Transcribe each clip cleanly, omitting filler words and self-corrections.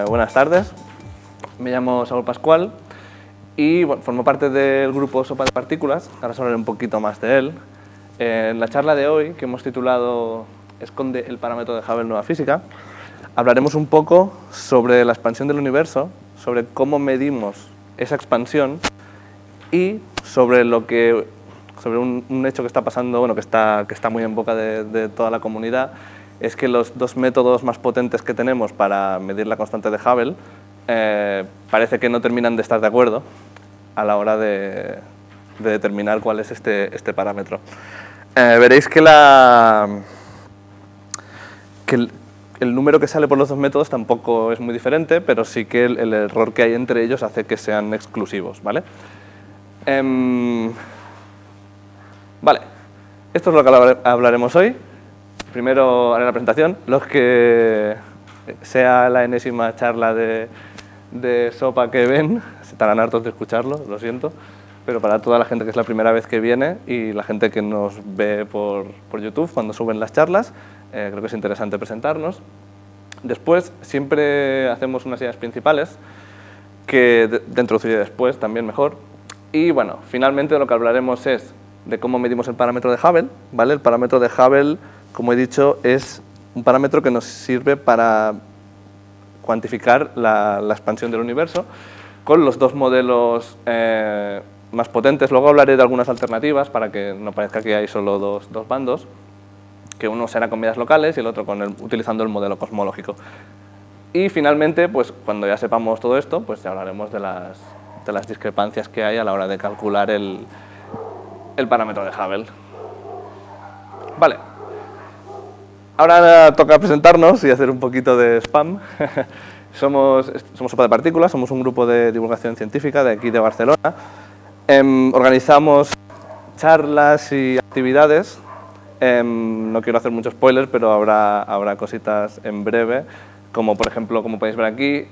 Buenas tardes, me llamo Saúl Pascual y bueno, formo parte del grupo Sopa de Partículas. Ahora os hablaré un poquito más de él. En la charla de hoy, que hemos titulado Esconde el parámetro de Hubble Nueva Física, hablaremos un poco sobre la expansión del universo, sobre cómo medimos esa expansión y sobre un hecho que está pasando, bueno, que está muy en boca de toda la comunidad, es que los dos métodos más potentes que tenemos para medir la constante de Hubble parece que no terminan de estar de acuerdo a la hora de determinar cuál es este parámetro. Veréis que el número que sale por los dos métodos tampoco es muy diferente, pero sí que el error que hay entre ellos hace que sean exclusivos, ¿vale? Vale, esto es lo que hablaremos hoy. Primero haré la presentación. Los que sea la enésima charla de Sopa que ven, se estarán hartos de escucharlo, lo siento, pero para toda la gente que es la primera vez que viene y la gente que nos ve por YouTube cuando suben las charlas, creo que es interesante presentarnos. Después siempre hacemos unas ideas principales que de introducir después, también mejor. Y bueno, finalmente de lo que hablaremos es de cómo medimos el parámetro de Hubble, ¿vale? El parámetro de Hubble, como he dicho, es un parámetro que nos sirve para cuantificar la expansión del universo con los dos modelos más potentes. Luego hablaré de algunas alternativas para que no parezca que hay solo dos bandos, que uno será con medidas locales y el otro utilizando el modelo cosmológico. Y finalmente, pues cuando ya sepamos todo esto, pues ya hablaremos de las discrepancias que hay a la hora de calcular el parámetro de Hubble. Vale. Ahora toca presentarnos y hacer un poquito de spam. Somos Sopa de Partículas, somos un grupo de divulgación científica de aquí de Barcelona. Organizamos charlas y actividades. No quiero hacer muchos spoilers, pero habrá cositas en breve, como por ejemplo, como podéis ver aquí,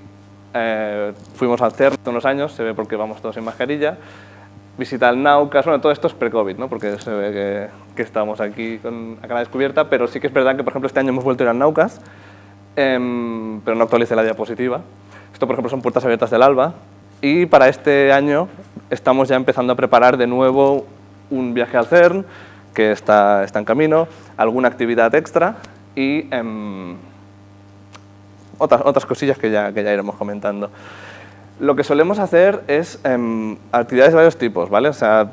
fuimos al CERN hace unos años, se ve porque vamos todos sin mascarilla. Visita al Naucas, bueno, todo esto es pre-COVID, ¿no? Porque se ve que estamos aquí a cara descubierta, pero sí que es verdad que, por ejemplo, este año hemos vuelto a ir al Naucas, pero no actualicé la diapositiva. Esto, por ejemplo, son puertas abiertas del ALBA, y para este año estamos ya empezando a preparar de nuevo un viaje al CERN, que está en camino, alguna actividad extra y otras cosillas que ya iremos comentando. Lo que solemos hacer es actividades de varios tipos, ¿vale? O sea,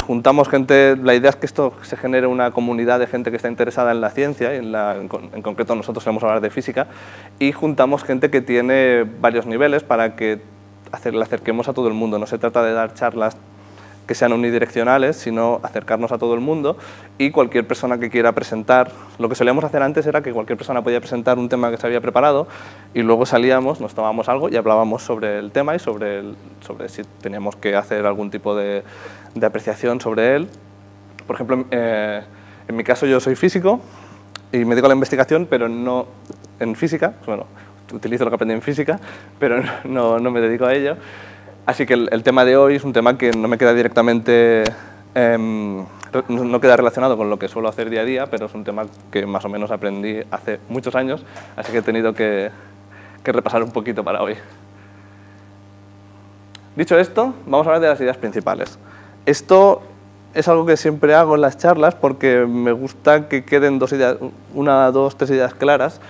juntamos gente, la idea es que esto se genere una comunidad de gente que está interesada en la ciencia, y en concreto nosotros solemos hablar de física, y juntamos gente que tiene varios niveles para que le acerquemos a todo el mundo. No se trata de dar charlas que sean unidireccionales, sino acercarnos a todo el mundo, y cualquier persona que quiera presentar. Lo que solíamos hacer antes era que cualquier persona podía presentar un tema que se había preparado y luego salíamos, nos tomábamos algo y hablábamos sobre el tema y sobre si teníamos que hacer algún tipo de apreciación sobre él. Por ejemplo, en mi caso yo soy físico y me dedico a la investigación, pero no en física. Bueno, utilizo lo que aprendí en física, pero no me dedico a ello. Así que el tema de hoy es un tema que no me queda directamente, no queda relacionado con lo que suelo hacer día a día, pero es un tema que más o menos aprendí hace muchos años, así que he tenido que repasar un poquito para hoy. Dicho esto, vamos a hablar de las ideas principales. Esto es algo que siempre hago en las charlas porque me gusta que queden tres ideas claras,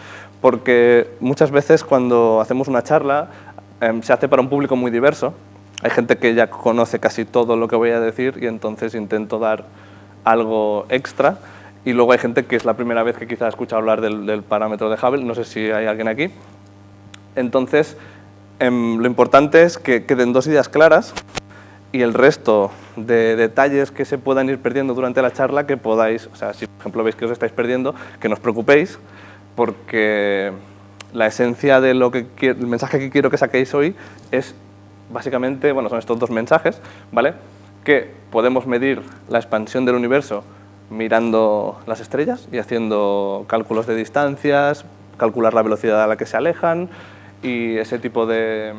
porque muchas veces cuando hacemos una charla se hace para un público muy diverso. Hay gente que ya conoce casi todo lo que voy a decir y entonces intento dar algo extra. Y luego hay gente que es la primera vez que quizá escucha hablar del parámetro de Hubble. No sé si hay alguien aquí. Entonces, lo importante es que queden dos ideas claras y el resto de detalles que se puedan ir perdiendo durante la charla, que podáis, o sea, si por ejemplo veis que os estáis perdiendo, que no os preocupéis, porque la esencia de el mensaje que quiero que saquéis hoy es básicamente, bueno, son estos dos mensajes, ¿vale? Que podemos medir la expansión del universo mirando las estrellas y haciendo cálculos de distancias, calcular la velocidad a la que se alejan y ese tipo de...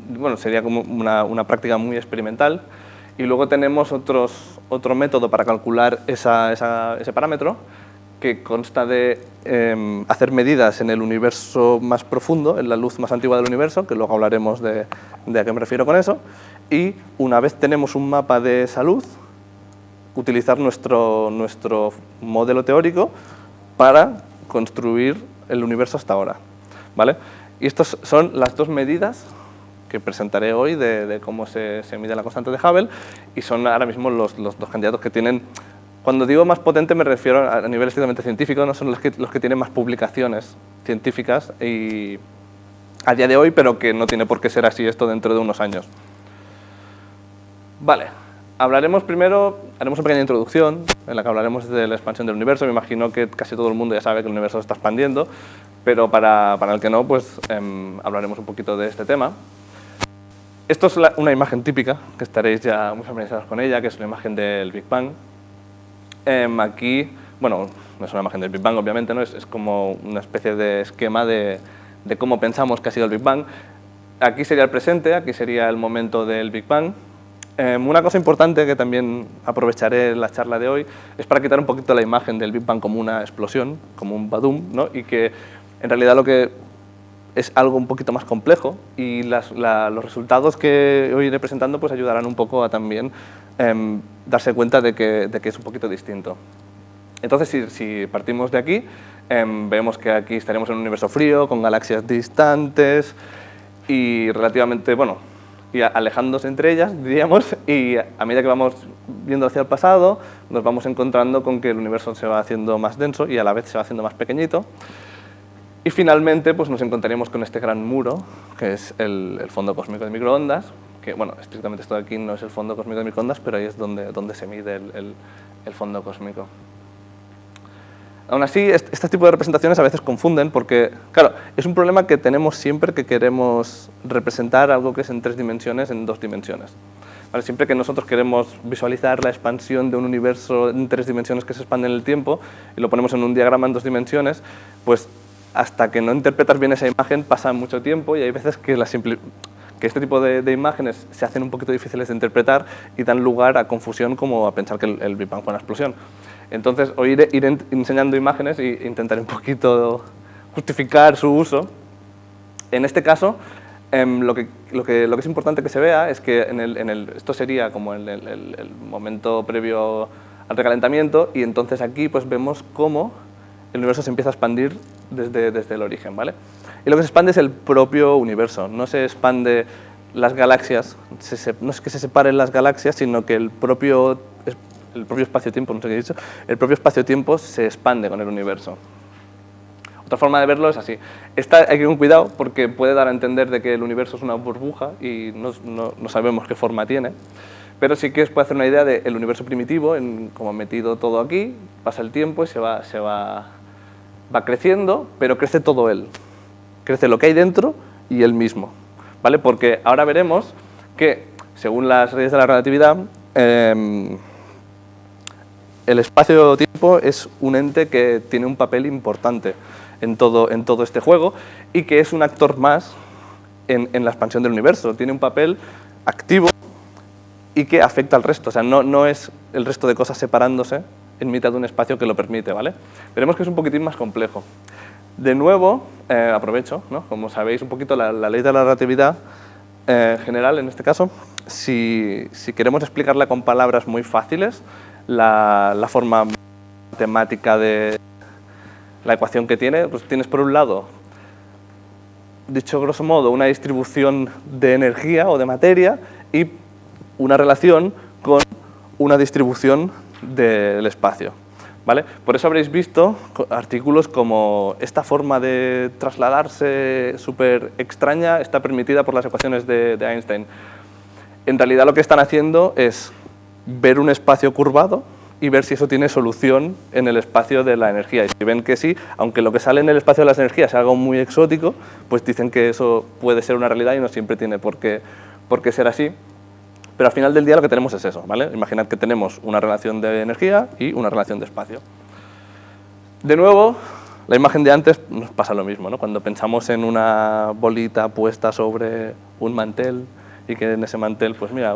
Bueno, sería como una práctica muy experimental. Y luego tenemos otro método para calcular ese parámetro, que consta de hacer medidas en el universo más profundo, en la luz más antigua del universo, que luego hablaremos de a qué me refiero con eso, y una vez tenemos un mapa de esa luz, utilizar nuestro modelo teórico para construir el universo hasta ahora, ¿vale? Y estas son las dos medidas que presentaré hoy de cómo se mide la constante de Hubble, y son ahora mismo los dos candidatos que tienen. Cuando digo más potente me refiero a nivel estrictamente científico, no son los que tienen más publicaciones científicas y a día de hoy, pero que no tiene por qué ser así esto dentro de unos años. Vale, hablaremos primero, haremos una pequeña introducción en la que hablaremos de la expansión del universo. Me imagino que casi todo el mundo ya sabe que el universo se está expandiendo, pero para el que no, pues hablaremos un poquito de este tema. Esto es una imagen típica, que estaréis ya muy familiarizados con ella, que es una imagen del Big Bang. Aquí, bueno, no es una imagen del Big Bang, obviamente, ¿no? Es como una especie de esquema de cómo pensamos que ha sido el Big Bang. Aquí sería el presente, aquí sería el momento del Big Bang. Una cosa importante que también aprovecharé en la charla de hoy es para quitar un poquito la imagen del Big Bang como una explosión, como un badum, ¿no? Y que en realidad lo que es algo un poquito más complejo, y los resultados que hoy iré presentando pues ayudarán un poco a también darse cuenta de que es un poquito distinto. Entonces, si partimos de aquí, vemos que aquí estaremos en un universo frío, con galaxias distantes y relativamente, bueno, y alejándose entre ellas, diríamos, y a medida que vamos viendo hacia el pasado, nos vamos encontrando con que el universo se va haciendo más denso y a la vez se va haciendo más pequeñito. Y finalmente pues nos encontraremos con este gran muro, que es el fondo cósmico de microondas, que, bueno, estrictamente esto de aquí no es el fondo cósmico de microondas, pero ahí es donde se mide el fondo cósmico. Aún así, este tipo de representaciones a veces confunden porque, claro, es un problema que tenemos siempre que queremos representar algo que es en 3 dimensiones en 2 dimensiones. ¿Vale? Siempre que nosotros queremos visualizar la expansión de un universo en 3 dimensiones que se expande en el tiempo y lo ponemos en un diagrama en 2 dimensiones, pues hasta que no interpretas bien esa imagen pasa mucho tiempo y hay veces que este tipo de imágenes se hacen un poquito difíciles de interpretar y dan lugar a confusión, como a pensar que el Big Bang fue una explosión. Entonces, hoy iré enseñando imágenes e intentaré un poquito justificar su uso. En este caso, lo que es importante que se vea es que esto sería como el momento previo al recalentamiento, y entonces aquí pues vemos cómo el universo se empieza a expandir desde el origen, ¿vale? Y lo que se expande es el propio universo, no se expande las galaxias, no es que se separen las galaxias, sino que el propio espacio-tiempo, no sé qué he dicho, el propio espacio-tiempo se expande con el universo. Otra forma de verlo es así. Esta hay que ir con cuidado porque puede dar a entender de que el universo es una burbuja y no sabemos qué forma tiene, pero sí que os puede hacer una idea del universo primitivo, como ha metido todo aquí, pasa el tiempo y va creciendo, pero crece todo él. Crece lo que hay dentro y él mismo, ¿vale? Porque ahora veremos que, según las leyes de la relatividad, el espacio-tiempo es un ente que tiene un papel importante en todo este juego y que es un actor más en la expansión del universo. Tiene un papel activo y que afecta al resto. O sea, no es el resto de cosas separándose en mitad de un espacio que lo permite, ¿vale? Veremos que es un poquitín más complejo. De nuevo, aprovecho, ¿no? Como sabéis un poquito la ley de la relatividad general, en este caso, si queremos explicarla con palabras muy fáciles, la forma matemática de la ecuación que tiene, pues tienes por un lado, dicho grosso modo, una distribución de energía o de materia y una relación con una distribución del espacio, ¿vale? Por eso habréis visto artículos como esta forma de trasladarse súper extraña está permitida por las ecuaciones de Einstein. En realidad lo que están haciendo es ver un espacio curvado y ver si eso tiene solución en el espacio de la energía. Y si ven que sí, aunque lo que sale en el espacio de las energías es algo muy exótico, pues dicen que eso puede ser una realidad y no siempre tiene por qué ser así. Pero al final del día lo que tenemos es eso, ¿vale? Imaginad que tenemos una relación de energía y una relación de espacio. De nuevo, la imagen de antes nos pasa lo mismo, ¿no? Cuando pensamos en una bolita puesta sobre un mantel y que en ese mantel, pues mira,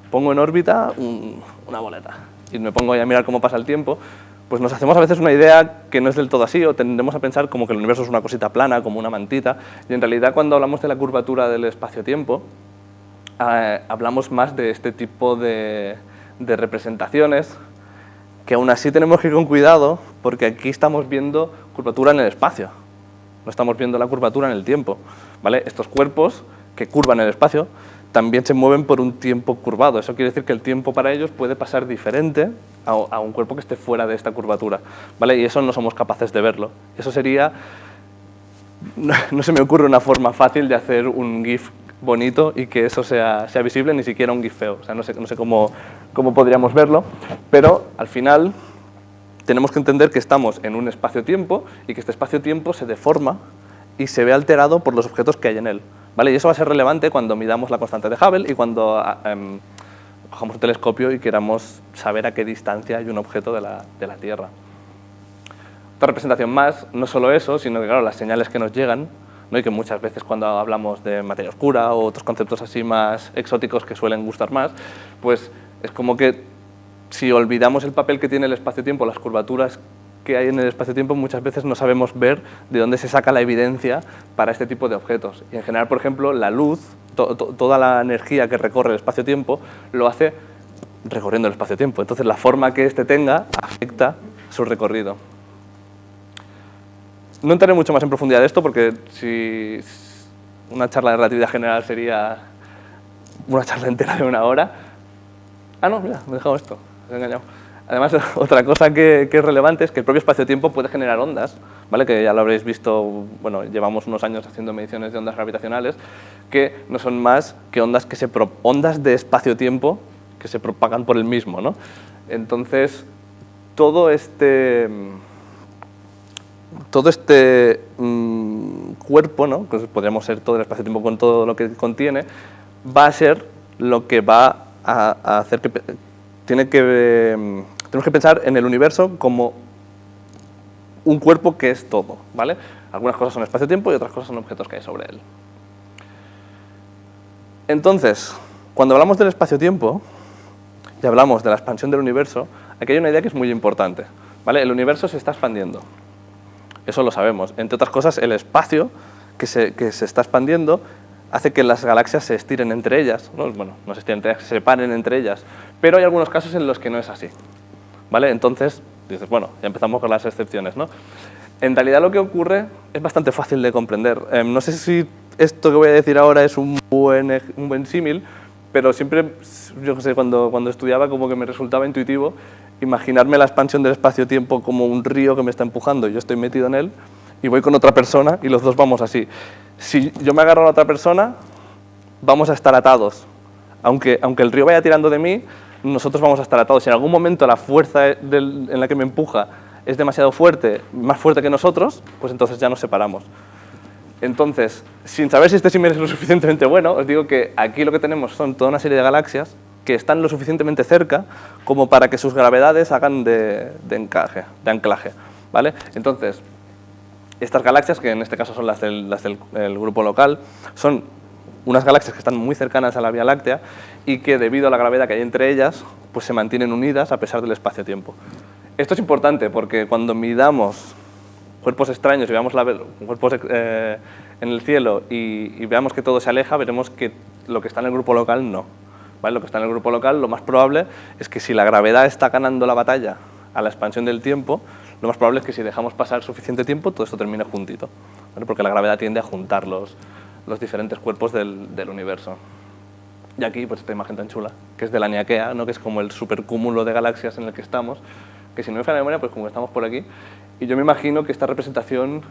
pongo en órbita una boleta y me pongo ahí a mirar cómo pasa el tiempo, pues nos hacemos a veces una idea que no es del todo así, o tendemos a pensar como que el universo es una cosita plana, como una mantita, y en realidad cuando hablamos de la curvatura del espacio-tiempo, hablamos más de este tipo de representaciones, que aún así tenemos que ir con cuidado, porque aquí estamos viendo curvatura en el espacio, no estamos viendo la curvatura en el tiempo, ¿vale? Estos cuerpos que curvan el espacio también se mueven por un tiempo curvado. Eso quiere decir que el tiempo para ellos puede pasar diferente a un cuerpo que esté fuera de esta curvatura, ¿vale? Y eso no somos capaces de verlo. Eso sería... No se me ocurre una forma fácil de hacer un GIF bonito y que eso sea visible, ni siquiera un GIF feo. O sea, no sé cómo podríamos verlo, pero al final tenemos que entender que estamos en un espacio-tiempo y que este espacio-tiempo se deforma y se ve alterado por los objetos que hay en él, ¿vale? Y eso va a ser relevante cuando midamos la constante de Hubble y cuando cojamos un telescopio y queramos saber a qué distancia hay un objeto de la Tierra. Otra representación más, no solo eso, sino que claro, las señales que nos llegan, ¿no? Y que muchas veces cuando hablamos de materia oscura o otros conceptos así más exóticos que suelen gustar más, pues es como que si olvidamos el papel que tiene el espacio-tiempo, las curvaturas que hay en el espacio-tiempo, muchas veces no sabemos ver de dónde se saca la evidencia para este tipo de objetos. Y en general, por ejemplo, la luz, toda la energía que recorre el espacio-tiempo, lo hace recorriendo el espacio-tiempo. Entonces, la forma que éste tenga afecta su recorrido. No entraré mucho más en profundidad de esto, porque si una charla de relatividad general sería una charla entera de 1 hora. Ah, no, mira, me he dejado esto, me he engañado. Además, otra cosa que es relevante es que el propio espacio-tiempo puede generar ondas, ¿vale? Que ya lo habréis visto, bueno, llevamos unos años haciendo mediciones de ondas gravitacionales, que no son más que ondas de espacio-tiempo que se propagan por el mismo, ¿no? Entonces, todo este cuerpo, ¿no? Pues podríamos ser todo el espacio-tiempo con todo lo que contiene, va a ser lo que va a hacer que... Tenemos que pensar en el universo como un cuerpo que es todo, ¿vale? Algunas cosas son espacio-tiempo y otras cosas son objetos que hay sobre él. Entonces, cuando hablamos del espacio-tiempo y hablamos de la expansión del universo, aquí hay una idea que es muy importante, ¿vale? El universo se está expandiendo, eso lo sabemos. Entre otras cosas, el espacio que se está expandiendo hace que las galaxias se estiren entre ellas, ¿no? Bueno, no se estiren entre ellas, se separen entre ellas, pero hay algunos casos en los que no es así, ¿vale? Entonces, dices, bueno, ya empezamos con las excepciones, ¿no? En realidad lo que ocurre es bastante fácil de comprender. No sé si esto que voy a decir ahora es un buen símil, pero siempre, yo qué sé, cuando estudiaba como que me resultaba intuitivo imaginarme la expansión del espacio-tiempo como un río que me está empujando y yo estoy metido en él y voy con otra persona y los dos vamos así. Si yo me agarro a la otra persona, vamos a estar atados. Aunque el río vaya tirando de mí, nosotros vamos a estar atados. Si en algún momento la fuerza en la que me empuja es demasiado fuerte, más fuerte que nosotros, pues entonces ya nos separamos. Entonces, sin saber si este símil es lo suficientemente bueno, os digo que aquí lo que tenemos son toda una serie de galaxias que están lo suficientemente cerca como para que sus gravedades hagan de anclaje, ¿vale? Entonces, estas galaxias, que en este caso son las del grupo local, son unas galaxias que están muy cercanas a la Vía Láctea y que debido a la gravedad que hay entre ellas, pues se mantienen unidas a pesar del espacio-tiempo. Esto es importante porque cuando midamos cuerpos extraños y veamos cuerpos en el cielo y veamos que todo se aleja, veremos que lo que está en el grupo local no, ¿vale? Lo que está en el grupo local, lo más probable es que si la gravedad está ganando la batalla a la expansión del tiempo, lo más probable es que si dejamos pasar suficiente tiempo, todo esto termine juntito, ¿vale? Porque la gravedad tiende a juntar los diferentes cuerpos del universo. Y aquí, pues esta imagen tan chula, que es de la Niaquea, ¿no? Que es como el supercúmulo de galaxias en el que estamos, que si no me falla la memoria, pues como estamos por aquí, y yo me imagino que esta representación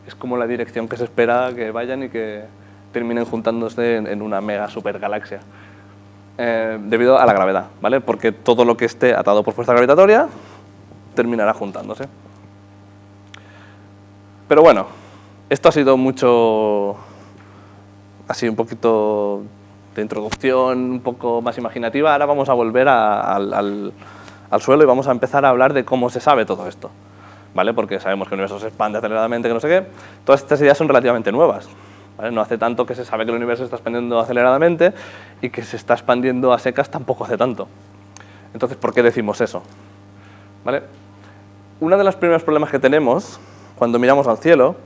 es como la dirección que se espera que vayan y que terminen juntándose en una mega supergalaxia, debido a la gravedad, ¿vale? Porque todo lo que esté atado por fuerza gravitatoria terminará juntándose. Pero bueno, esto ha sido mucho, así un poquito de introducción, un poco más imaginativa. Ahora vamos a volver al suelo y vamos a empezar a hablar de cómo se sabe todo esto, ¿vale? Porque sabemos que el universo se expande aceleradamente, que no sé qué. Todas estas ideas son relativamente nuevas, ¿vale? No hace tanto que se sabe que el universo se está expandiendo aceleradamente y que se está expandiendo a secas tampoco hace tanto. Entonces, ¿por qué decimos eso? ¿Vale? uno de los primeros problemas que tenemos cuando miramos al cielo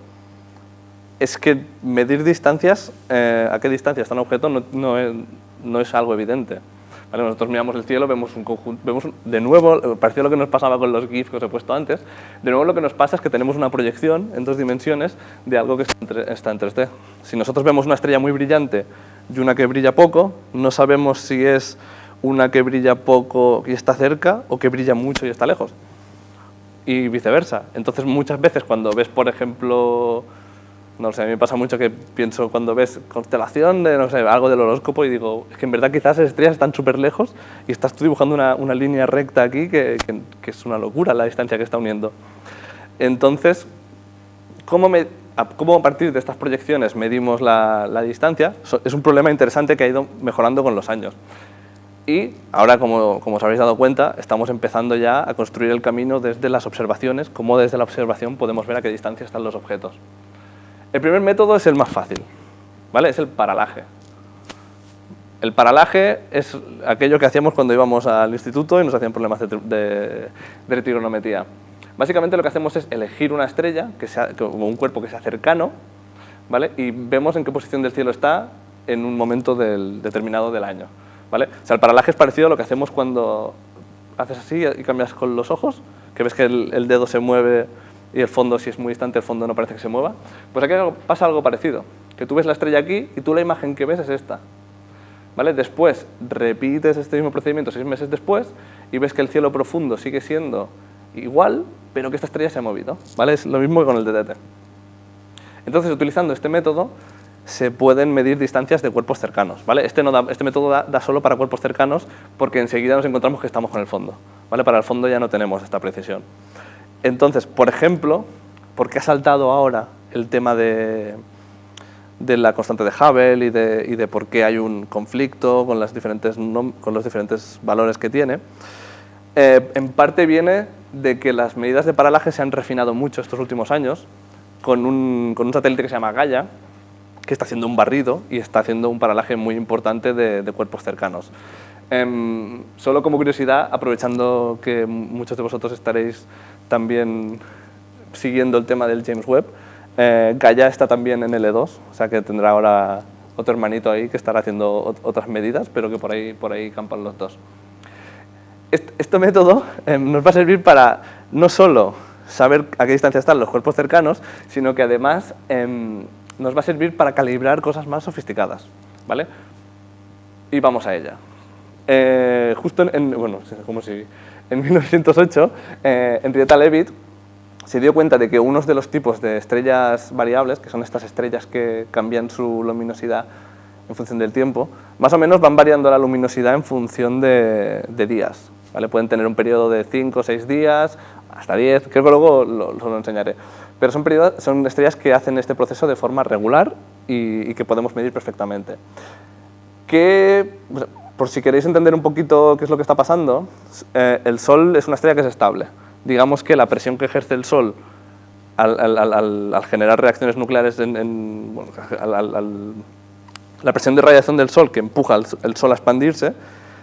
es que medir distancias, a qué distancia está un objeto, no es algo evidente. ¿Vale? Nosotros miramos el cielo, vemos un conjunto, de nuevo, parecido a lo que nos pasaba con los GIFs que os he puesto antes, de nuevo lo que nos pasa es que tenemos una proyección en 2 dimensiones de algo que está en 3D. Si nosotros vemos una estrella muy brillante y una que brilla poco, no sabemos si es una que brilla poco y está cerca o que brilla mucho y está lejos. Y viceversa. Entonces muchas veces cuando ves, por ejemplo, no sé, a mí me pasa mucho que pienso cuando ves constelación, no sé, algo del horóscopo y digo, es que en verdad quizás las estrellas están súper lejos y estás tú dibujando una línea recta aquí que es una locura la distancia que está uniendo. Entonces, ¿cómo a partir de estas proyecciones medimos la distancia? Es un problema interesante que ha ido mejorando con los años. Y ahora, como os habéis dado cuenta, estamos empezando ya a construir el camino desde las observaciones, cómo desde la observación podemos ver a qué distancia están los objetos. El primer método es el más fácil, ¿vale? Es el paralaje. El paralaje es aquello que hacíamos cuando íbamos al instituto y nos hacían problemas de trigonometría. Básicamente lo que hacemos es elegir una estrella, como un cuerpo que sea cercano, ¿vale? Y vemos en qué posición del cielo está en un momento determinado del año, ¿vale? O sea, el paralaje es parecido a lo que hacemos cuando haces así y cambias con los ojos, que ves que el dedo se mueve y el fondo, si es muy distante, el fondo no parece que se mueva. Pues aquí pasa algo parecido, que tú ves la estrella aquí y tú la imagen que ves es esta, ¿vale? Después repites este mismo procedimiento 6 meses después y ves que el cielo profundo sigue siendo igual, pero que esta estrella se ha movido, ¿vale? Es lo mismo que con el DTT. Entonces, utilizando este método, se pueden medir distancias de cuerpos cercanos, ¿vale? Este método da solo para cuerpos cercanos porque enseguida nos encontramos que estamos con el fondo, ¿vale? Para el fondo ya no tenemos esta precisión. Entonces, por ejemplo, ¿por qué ha saltado ahora el tema de la constante de Hubble y de por qué hay un conflicto con los diferentes valores que tiene? En parte viene de que las medidas de paralaje se han refinado mucho estos últimos años con un satélite que se llama Gaia, que está haciendo un barrido y está haciendo un paralaje muy importante de cuerpos cercanos. Solo como curiosidad, aprovechando que muchos de vosotros estaréis también siguiendo el tema del James Webb, Gaia está también en L2, o sea que tendrá ahora otro hermanito ahí que estará haciendo otras medidas, pero que por ahí campan los dos. Este método nos va a servir para no solo saber a qué distancia están los cuerpos cercanos, sino que además nos va a servir para calibrar cosas más sofisticadas, ¿vale? Y vamos a ella. Justo en 1908, Henrietta Leavitt se dio cuenta de que unos de los tipos de estrellas variables, que son estas estrellas que cambian su luminosidad en función del tiempo, más o menos van variando la luminosidad en función de días, ¿vale? Pueden tener un periodo de 5 o 6 días, hasta 10, creo que luego lo enseñaré. Pero son estrellas que hacen este proceso de forma regular y que podemos medir perfectamente. Por si queréis entender un poquito qué es lo que está pasando, el Sol es una estrella que es estable. Digamos que la presión que ejerce el Sol al generar reacciones nucleares, la presión de radiación del Sol que empuja el Sol a expandirse,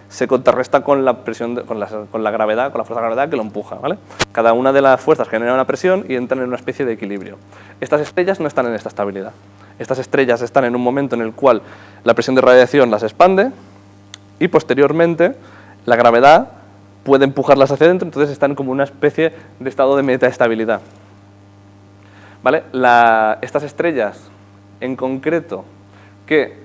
se contrarresta con la presión, con la gravedad, con la fuerza de gravedad que lo empuja, ¿vale? Cada una de las fuerzas genera una presión y entran en una especie de equilibrio. Estas estrellas no están en esta estabilidad. Estas estrellas están en un momento en el cual la presión de radiación las expande y posteriormente la gravedad puede empujarlas hacia adentro, entonces están como una especie de estado de metaestabilidad, ¿vale? Estas estrellas en concreto que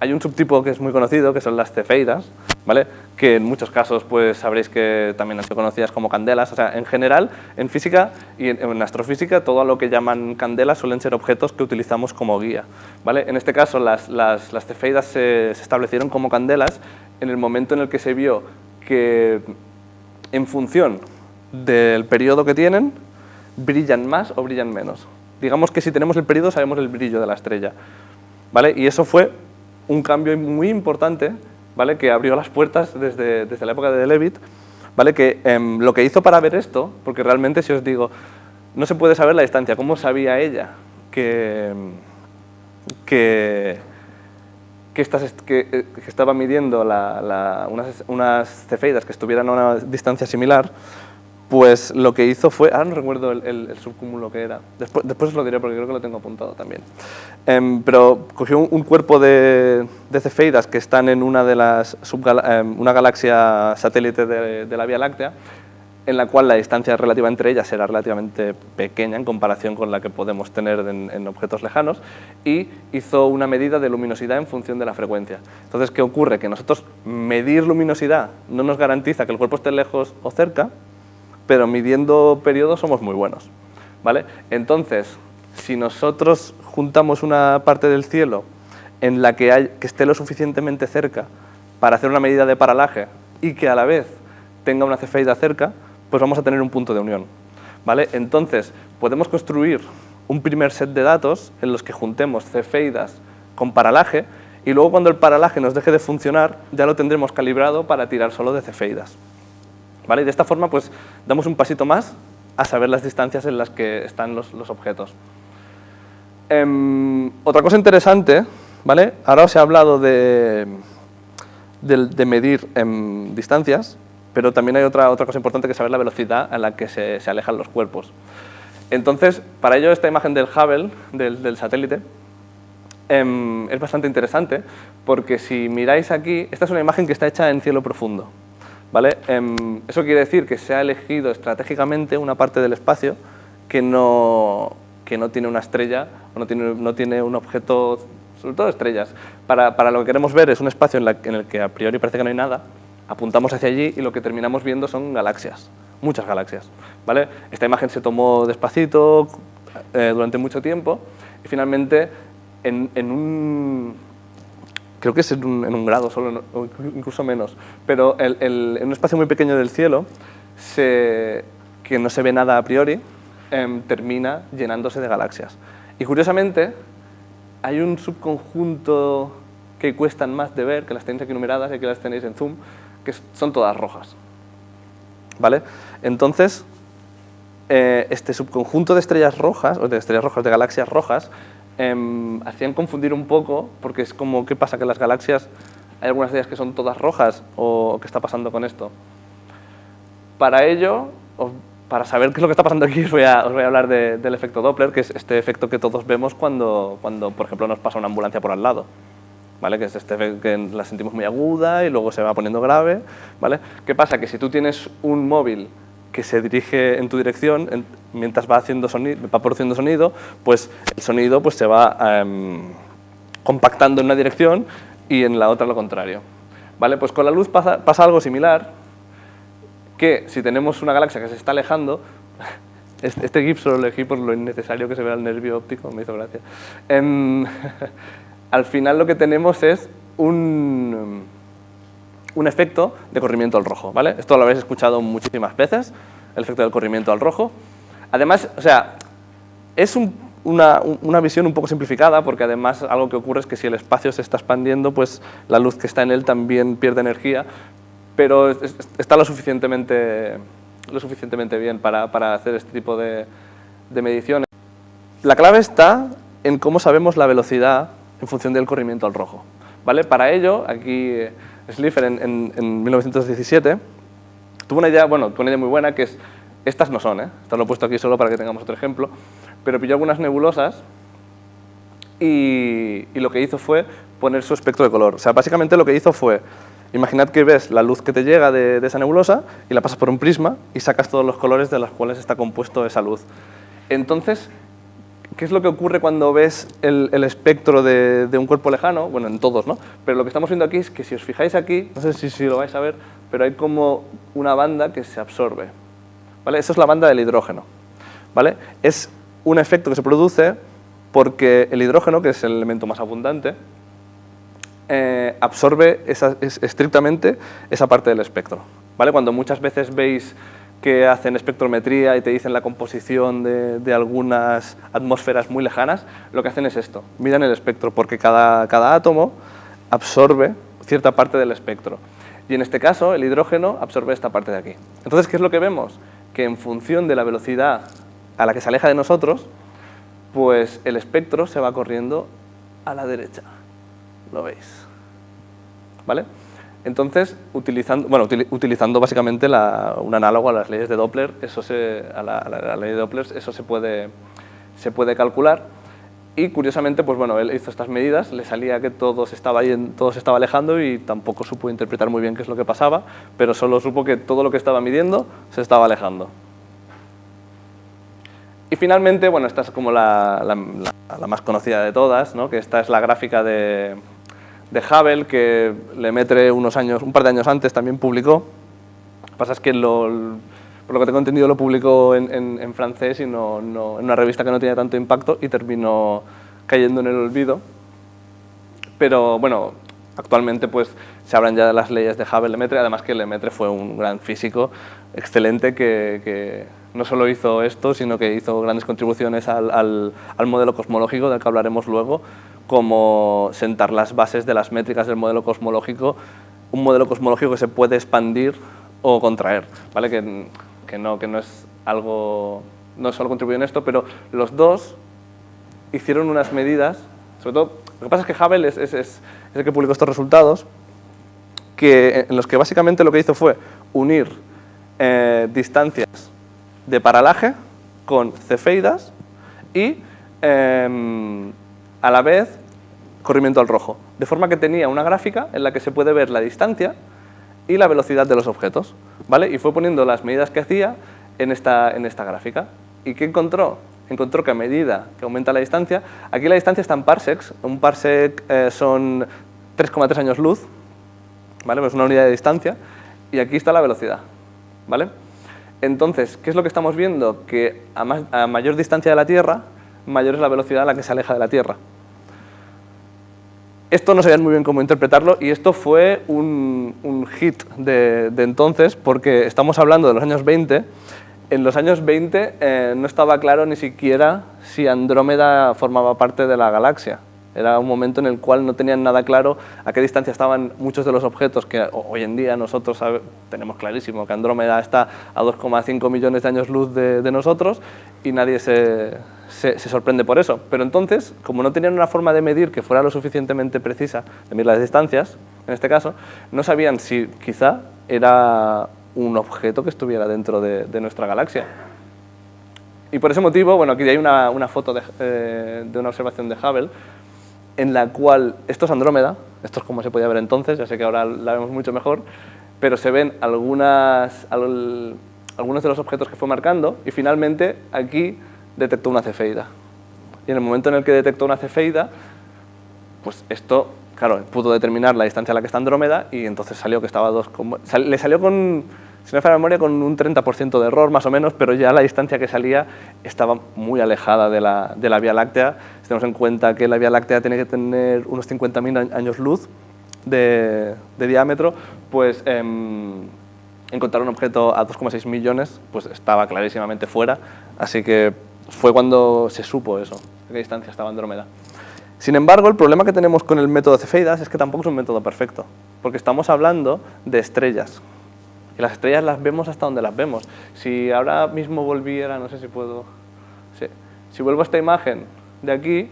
hay un subtipo que es muy conocido, que son las cefeidas, ¿vale? Que en muchos casos pues sabréis que también han sido conocidas como candelas. O sea, en general, en física y en astrofísica, todo lo que llaman candelas suelen ser objetos que utilizamos como guía, ¿vale? En este caso, las cefeidas se establecieron como candelas en el momento en el que se vio que, en función del periodo que tienen, brillan más o brillan menos. Digamos que si tenemos el periodo, sabemos el brillo de la estrella, ¿vale? Y eso fue un cambio muy importante, ¿vale? Que abrió las puertas desde la época de Leavitt, ¿vale? Que lo que hizo para ver esto, porque realmente, si os digo, no se puede saber la distancia. ¿Cómo sabía ella que estaba midiendo unas cefeidas que estuvieran a una distancia similar? pues lo que hizo fue, ahora no recuerdo el subcúmulo que era, después os lo diré porque creo que lo tengo apuntado también, pero cogió un cuerpo de cefeidas que están en una de las una galaxia satélite de la Vía Láctea, en la cual la distancia relativa entre ellas era relativamente pequeña en comparación con la que podemos tener en objetos lejanos, y hizo una medida de luminosidad en función de la frecuencia. Entonces, ¿qué ocurre? Que nosotros medir luminosidad no nos garantiza que el cuerpo esté lejos o cerca, pero midiendo periodos somos muy buenos, ¿vale? Entonces, si nosotros juntamos una parte del cielo en la que esté lo suficientemente cerca para hacer una medida de paralaje y que a la vez tenga una cefeida cerca, pues vamos a tener un punto de unión, ¿vale? Entonces, podemos construir un primer set de datos en los que juntemos cefeidas con paralaje, y luego cuando el paralaje nos deje de funcionar, ya lo tendremos calibrado para tirar solo de cefeidas, ¿vale? Y de esta forma, pues, damos un pasito más a saber las distancias en las que están los objetos. Otra cosa interesante, ¿vale? Ahora os he hablado de medir distancias, pero también hay otra cosa importante, que es saber la velocidad a la que se alejan los cuerpos. Entonces, para ello, esta imagen del Hubble, del satélite, es bastante interesante, porque si miráis aquí, esta es una imagen que está hecha en cielo profundo, ¿vale? Eso quiere decir que se ha elegido estratégicamente una parte del espacio que no tiene una estrella, o no tiene un objeto, sobre todo estrellas. Para lo que queremos ver es un espacio en el que a priori parece que no hay nada, apuntamos hacia allí y lo que terminamos viendo son galaxias, muchas galaxias, ¿vale? Esta imagen se tomó despacito, durante mucho tiempo, y finalmente creo que es en un grado solo, o incluso menos, pero en un espacio muy pequeño del cielo, que no se ve nada a priori, termina llenándose de galaxias. Y curiosamente, hay un subconjunto que cuestan más de ver, que las tenéis aquí numeradas y aquí las tenéis en zoom, que son todas rojas, ¿vale? Entonces, este subconjunto de estrellas rojas, de galaxias rojas, hacían confundir un poco, porque es como, ¿qué pasa? Que las galaxias, hay algunas de ellas que son todas rojas, o ¿qué está pasando con esto? Para ello, para saber qué es lo que está pasando aquí, os voy a hablar del efecto Doppler, que es este efecto que todos vemos cuando, por ejemplo, nos pasa una ambulancia por al lado, ¿vale? Que es este efecto que la sentimos muy aguda y luego se va poniendo grave, ¿vale? ¿Qué pasa? Que si tú tienes un móvil que se dirige en tu dirección, mientras va produciendo sonido, pues el sonido pues, se va compactando en una dirección y en la otra lo contrario, ¿vale? Pues con la luz pasa algo similar, que si tenemos una galaxia que se está alejando, este GIF solo lo elegí por lo innecesario que se vea el nervio óptico, me hizo gracia. Al final lo que tenemos es un efecto de corrimiento al rojo, ¿vale? Esto lo habéis escuchado muchísimas veces, el efecto del corrimiento al rojo. Además, o sea, es una visión un poco simplificada, porque además algo que ocurre es que si el espacio se está expandiendo, pues la luz que está en él también pierde energía, pero está lo suficientemente bien para hacer este tipo de mediciones. La clave está en cómo sabemos la velocidad en función del corrimiento al rojo, ¿vale? Para ello, aquí Slipher en 1917 tuvo una idea muy buena, que es, estas no son, estas lo he puesto aquí solo para que tengamos otro ejemplo, pero pilló algunas nebulosas y lo que hizo fue poner su espectro de color. O sea, básicamente lo que hizo fue, imaginad que ves la luz que te llega de esa nebulosa y la pasas por un prisma y sacas todos los colores de los cuales está compuesto esa luz. Entonces, ¿qué es lo que ocurre cuando ves el espectro de un cuerpo lejano? Bueno, en todos, ¿no? Pero lo que estamos viendo aquí es que si os fijáis aquí, no sé si lo vais a ver, pero hay como una banda que se absorbe, ¿vale? Esa es la banda del hidrógeno, ¿vale? Es un efecto que se produce porque el hidrógeno, que es el elemento más abundante, absorbe estrictamente esa parte del espectro, ¿vale? Cuando muchas veces veis que hacen espectrometría y te dicen la composición de algunas atmósferas muy lejanas, lo que hacen es esto, miran el espectro, porque cada átomo absorbe cierta parte del espectro. Y en este caso, el hidrógeno absorbe esta parte de aquí. Entonces, ¿qué es lo que vemos? Que en función de la velocidad a la que se aleja de nosotros, pues el espectro se va corriendo a la derecha. ¿Lo veis? ¿Vale? Entonces, utilizando básicamente un análogo a las leyes de Doppler, a la ley de Doppler, eso se puede calcular. Y curiosamente, pues bueno, él hizo estas medidas, le salía que todo se estaba alejando y tampoco supo interpretar muy bien qué es lo que pasaba, pero solo supo que todo lo que estaba midiendo se estaba alejando. Y finalmente, bueno, esta es como la más conocida de todas, ¿no? Que esta es la gráfica de Hubble, que Lemaitre un par de años antes también publicó. Lo que pasa es que por lo que tengo entendido lo publicó en francés y no en una revista que no tenía tanto impacto y terminó cayendo en el olvido. Pero bueno, actualmente pues se hablan ya de las leyes de Hubble-Lemaitre, además que Lemaitre fue un gran físico excelente que no solo hizo esto, sino que hizo grandes contribuciones al modelo cosmológico, del que hablaremos luego, como sentar las bases de las métricas del modelo cosmológico, un modelo cosmológico que se puede expandir o contraer, ¿vale? Que no es algo, no solo contribuye en esto, pero los dos hicieron unas medidas, sobre todo, lo que pasa es que Hubble es el que publicó estos resultados, en los que básicamente lo que hizo fue unir distancias de paralaje con cefeidas y a la vez corrimiento al rojo, de forma que tenía una gráfica en la que se puede ver la distancia y la velocidad de los objetos, ¿vale? Y fue poniendo las medidas que hacía en esta gráfica. ¿Y qué encontró? Encontró que a medida que aumenta la distancia, aquí la distancia está en parsecs, un parsec son 3,3 años luz, ¿vale? Es una unidad de distancia, y aquí está la velocidad, ¿vale? Entonces, ¿qué es lo que estamos viendo? Que a mayor distancia de la Tierra, mayor es la velocidad a la que se aleja de la Tierra. Esto no sabían muy bien cómo interpretarlo y esto fue un hit de entonces, porque estamos hablando de los años 20. En los años 20 no estaba claro ni siquiera si Andrómeda formaba parte de la galaxia. Era un momento en el cual no tenían nada claro a qué distancia estaban muchos de los objetos que hoy en día nosotros tenemos clarísimo que Andrómeda está a 2,5 millones de años luz de nosotros y nadie se sorprende por eso. Pero entonces, como no tenían una forma de medir que fuera lo suficientemente precisa, de medir las distancias, en este caso, no sabían si quizá era un objeto que estuviera dentro de nuestra galaxia. Y por ese motivo, bueno, aquí hay una foto de una observación de Hubble, en la cual, esto es Andrómeda, esto es como se podía ver entonces, ya sé que ahora la vemos mucho mejor, pero se ven algunos de los objetos que fue marcando y finalmente aquí detectó una cefeida. Y en el momento en el que detectó una cefeida, pues esto, claro, pudo determinar la distancia a la que está Andrómeda y entonces salió que estaba le salió con, si no me falla la memoria, con un 30% de error más o menos, pero ya la distancia que salía estaba muy alejada de la Vía Láctea. Si tenemos en cuenta que la Vía Láctea tiene que tener unos 50.000 años luz de diámetro, pues encontrar un objeto a 2,6 millones pues estaba clarísimamente fuera, así que fue cuando se supo eso, a qué distancia estaba Andrómeda. Sin embargo, el problema que tenemos con el método cefeidas es que tampoco es un método perfecto, porque estamos hablando de estrellas. Y las estrellas las vemos hasta donde las vemos. Si ahora mismo volviera, no sé si puedo... Sí. Si vuelvo a esta imagen de aquí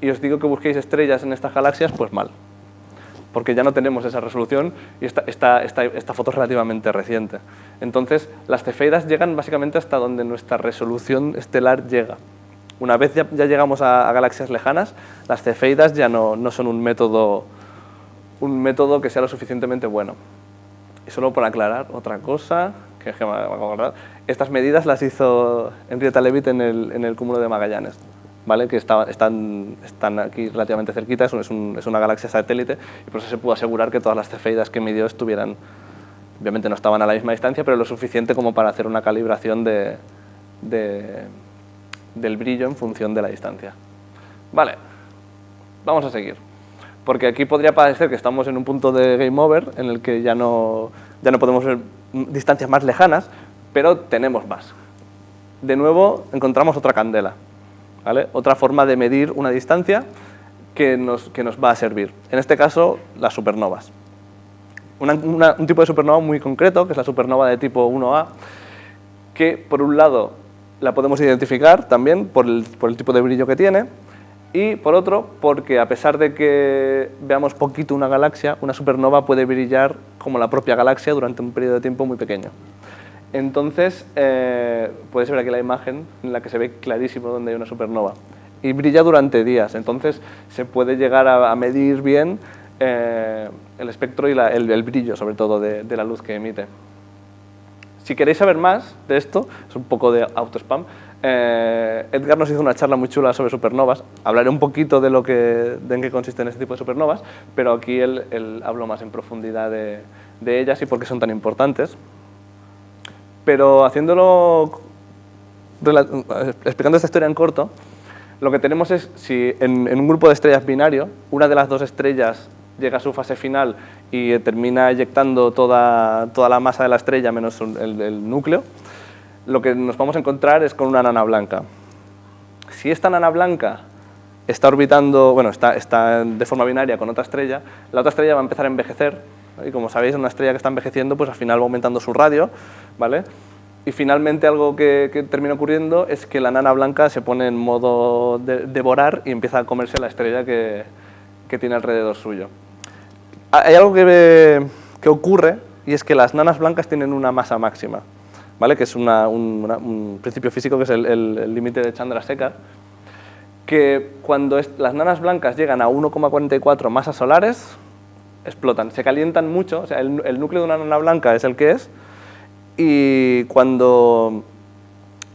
y os digo que busquéis estrellas en estas galaxias, pues mal. Porque ya no tenemos esa resolución y esta foto es relativamente reciente. Entonces, las cefeidas llegan básicamente hasta donde nuestra resolución estelar llega. Una vez ya llegamos a galaxias lejanas, las cefeidas ya no son un método que sea lo suficientemente bueno. Y solo por aclarar otra cosa, que me voy a acordar, estas medidas las hizo Henrietta Leavitt en el cúmulo de Magallanes, ¿vale? Que están aquí relativamente cerquita, es una galaxia satélite, y por eso se pudo asegurar que todas las cefeidas que midió estuvieran, obviamente no estaban a la misma distancia, pero lo suficiente como para hacer una calibración del brillo en función de la distancia. Vale, vamos a seguir. Porque aquí podría parecer que estamos en un punto de game over en el que ya no podemos ver distancias más lejanas, pero tenemos más. De nuevo, encontramos otra candela, ¿vale? Otra forma de medir una distancia que nos va a servir. En este caso, las supernovas. Un tipo de supernova muy concreto, que es la supernova de tipo 1A, que por un lado la podemos identificar también por el tipo de brillo que tiene, Y por otro, porque a pesar de que veamos poquito una galaxia, una supernova puede brillar como la propia galaxia durante un periodo de tiempo muy pequeño. Entonces, puedes ver aquí la imagen en la que se ve clarísimo donde hay una supernova. Y brilla durante días, entonces se puede llegar a medir bien el espectro y el brillo, sobre todo, de la luz que emite. Si queréis saber más de esto, es un poco de autospam, Edgar nos hizo una charla muy chula sobre supernovas. Hablaré un poquito de en qué consisten este tipo de supernovas, pero aquí él habló más en profundidad de ellas y por qué son tan importantes. Pero explicando esta historia en corto, lo que tenemos es, si en un grupo de estrellas binario, una de las dos estrellas llega a su fase final y termina eyectando toda la masa de la estrella menos el núcleo, lo que nos vamos a encontrar es con una nana blanca. Si esta nana blanca está orbitando, bueno, está de forma binaria con otra estrella, la otra estrella va a empezar a envejecer, y como sabéis, una estrella que está envejeciendo, pues al final va aumentando su radio, ¿vale? Y finalmente algo que termina ocurriendo es que la nana blanca se pone en modo de devorar y empieza a comerse la estrella que tiene alrededor suyo. Hay algo que ocurre, y es que las nanas blancas tienen una masa máxima, ¿vale? Que es un principio físico que es el límite de Chandrasekhar, que cuando las nanas blancas llegan a 1,44 masas solares, explotan, se calientan mucho, o sea, el núcleo de una nana blanca es el que es, y cuando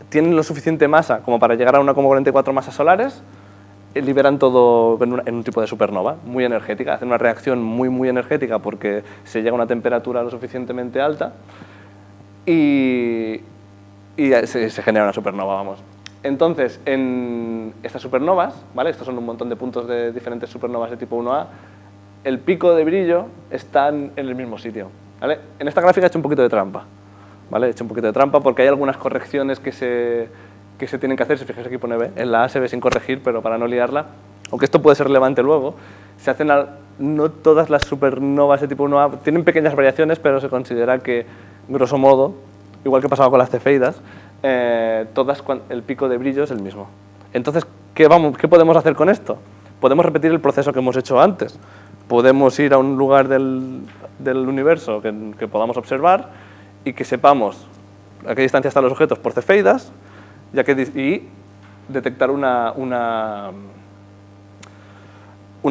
tienen lo suficiente masa como para llegar a 1,44 masas solares, liberan todo en un tipo de supernova, muy energética, hacen una reacción muy energética porque se llega a una temperatura lo suficientemente alta y se genera una supernova, vamos. Entonces, en estas supernovas, ¿vale? Estos son un montón de puntos de diferentes supernovas de tipo 1A, el pico de brillo está en el mismo sitio, ¿vale? En esta gráfica he hecho un poquito de trampa, ¿vale? He hecho un poquito de trampa porque hay algunas correcciones que se tienen que hacer. Si fijáis aquí pone B, en la A se ve sin corregir, pero para no liarla, aunque esto puede ser relevante luego, se hacen no todas las supernovas de tipo 1A, tienen pequeñas variaciones, pero se considera que, grosso modo, igual que pasaba con las cefeidas, todas el pico de brillo es el mismo. Entonces, ¿qué podemos hacer con esto? Podemos repetir el proceso que hemos hecho antes. Podemos ir a un lugar del universo que podamos observar y que sepamos a qué distancia están los objetos por cefeidas, y detectar una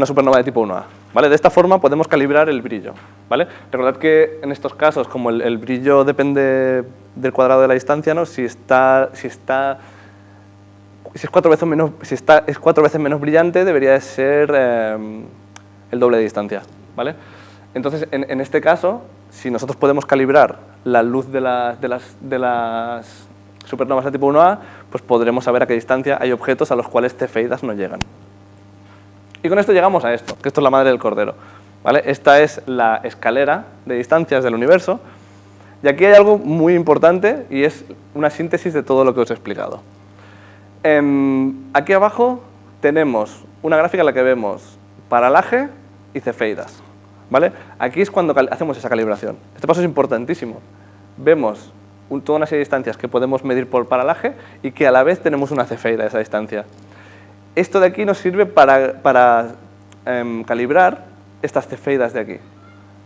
supernova de tipo 1A. ¿Vale? De esta forma podemos calibrar el brillo, ¿vale? Recordad que en estos casos, como el brillo depende del cuadrado de la distancia, ¿no? Si es 4 veces menos brillante, debería de ser el doble de distancia, ¿vale? Entonces, en este caso, si nosotros podemos calibrar la luz de las supernovas de tipo 1A, pues podremos saber a qué distancia hay objetos a los cuales cefeidas no llegan. Y con esto llegamos a esto, que esto es la madre del cordero, ¿vale? Esta es la escalera de distancias del universo, y aquí hay algo muy importante, y es una síntesis de todo lo que os he explicado. Aquí abajo tenemos una gráfica en la que vemos paralaje y cefeidas, ¿vale? Aquí es cuando hacemos esa calibración. Este paso es importantísimo. Vemos toda una serie de distancias que podemos medir por paralaje y que a la vez tenemos una cefeida a esa distancia. Esto de aquí nos sirve para calibrar estas cefeidas de aquí.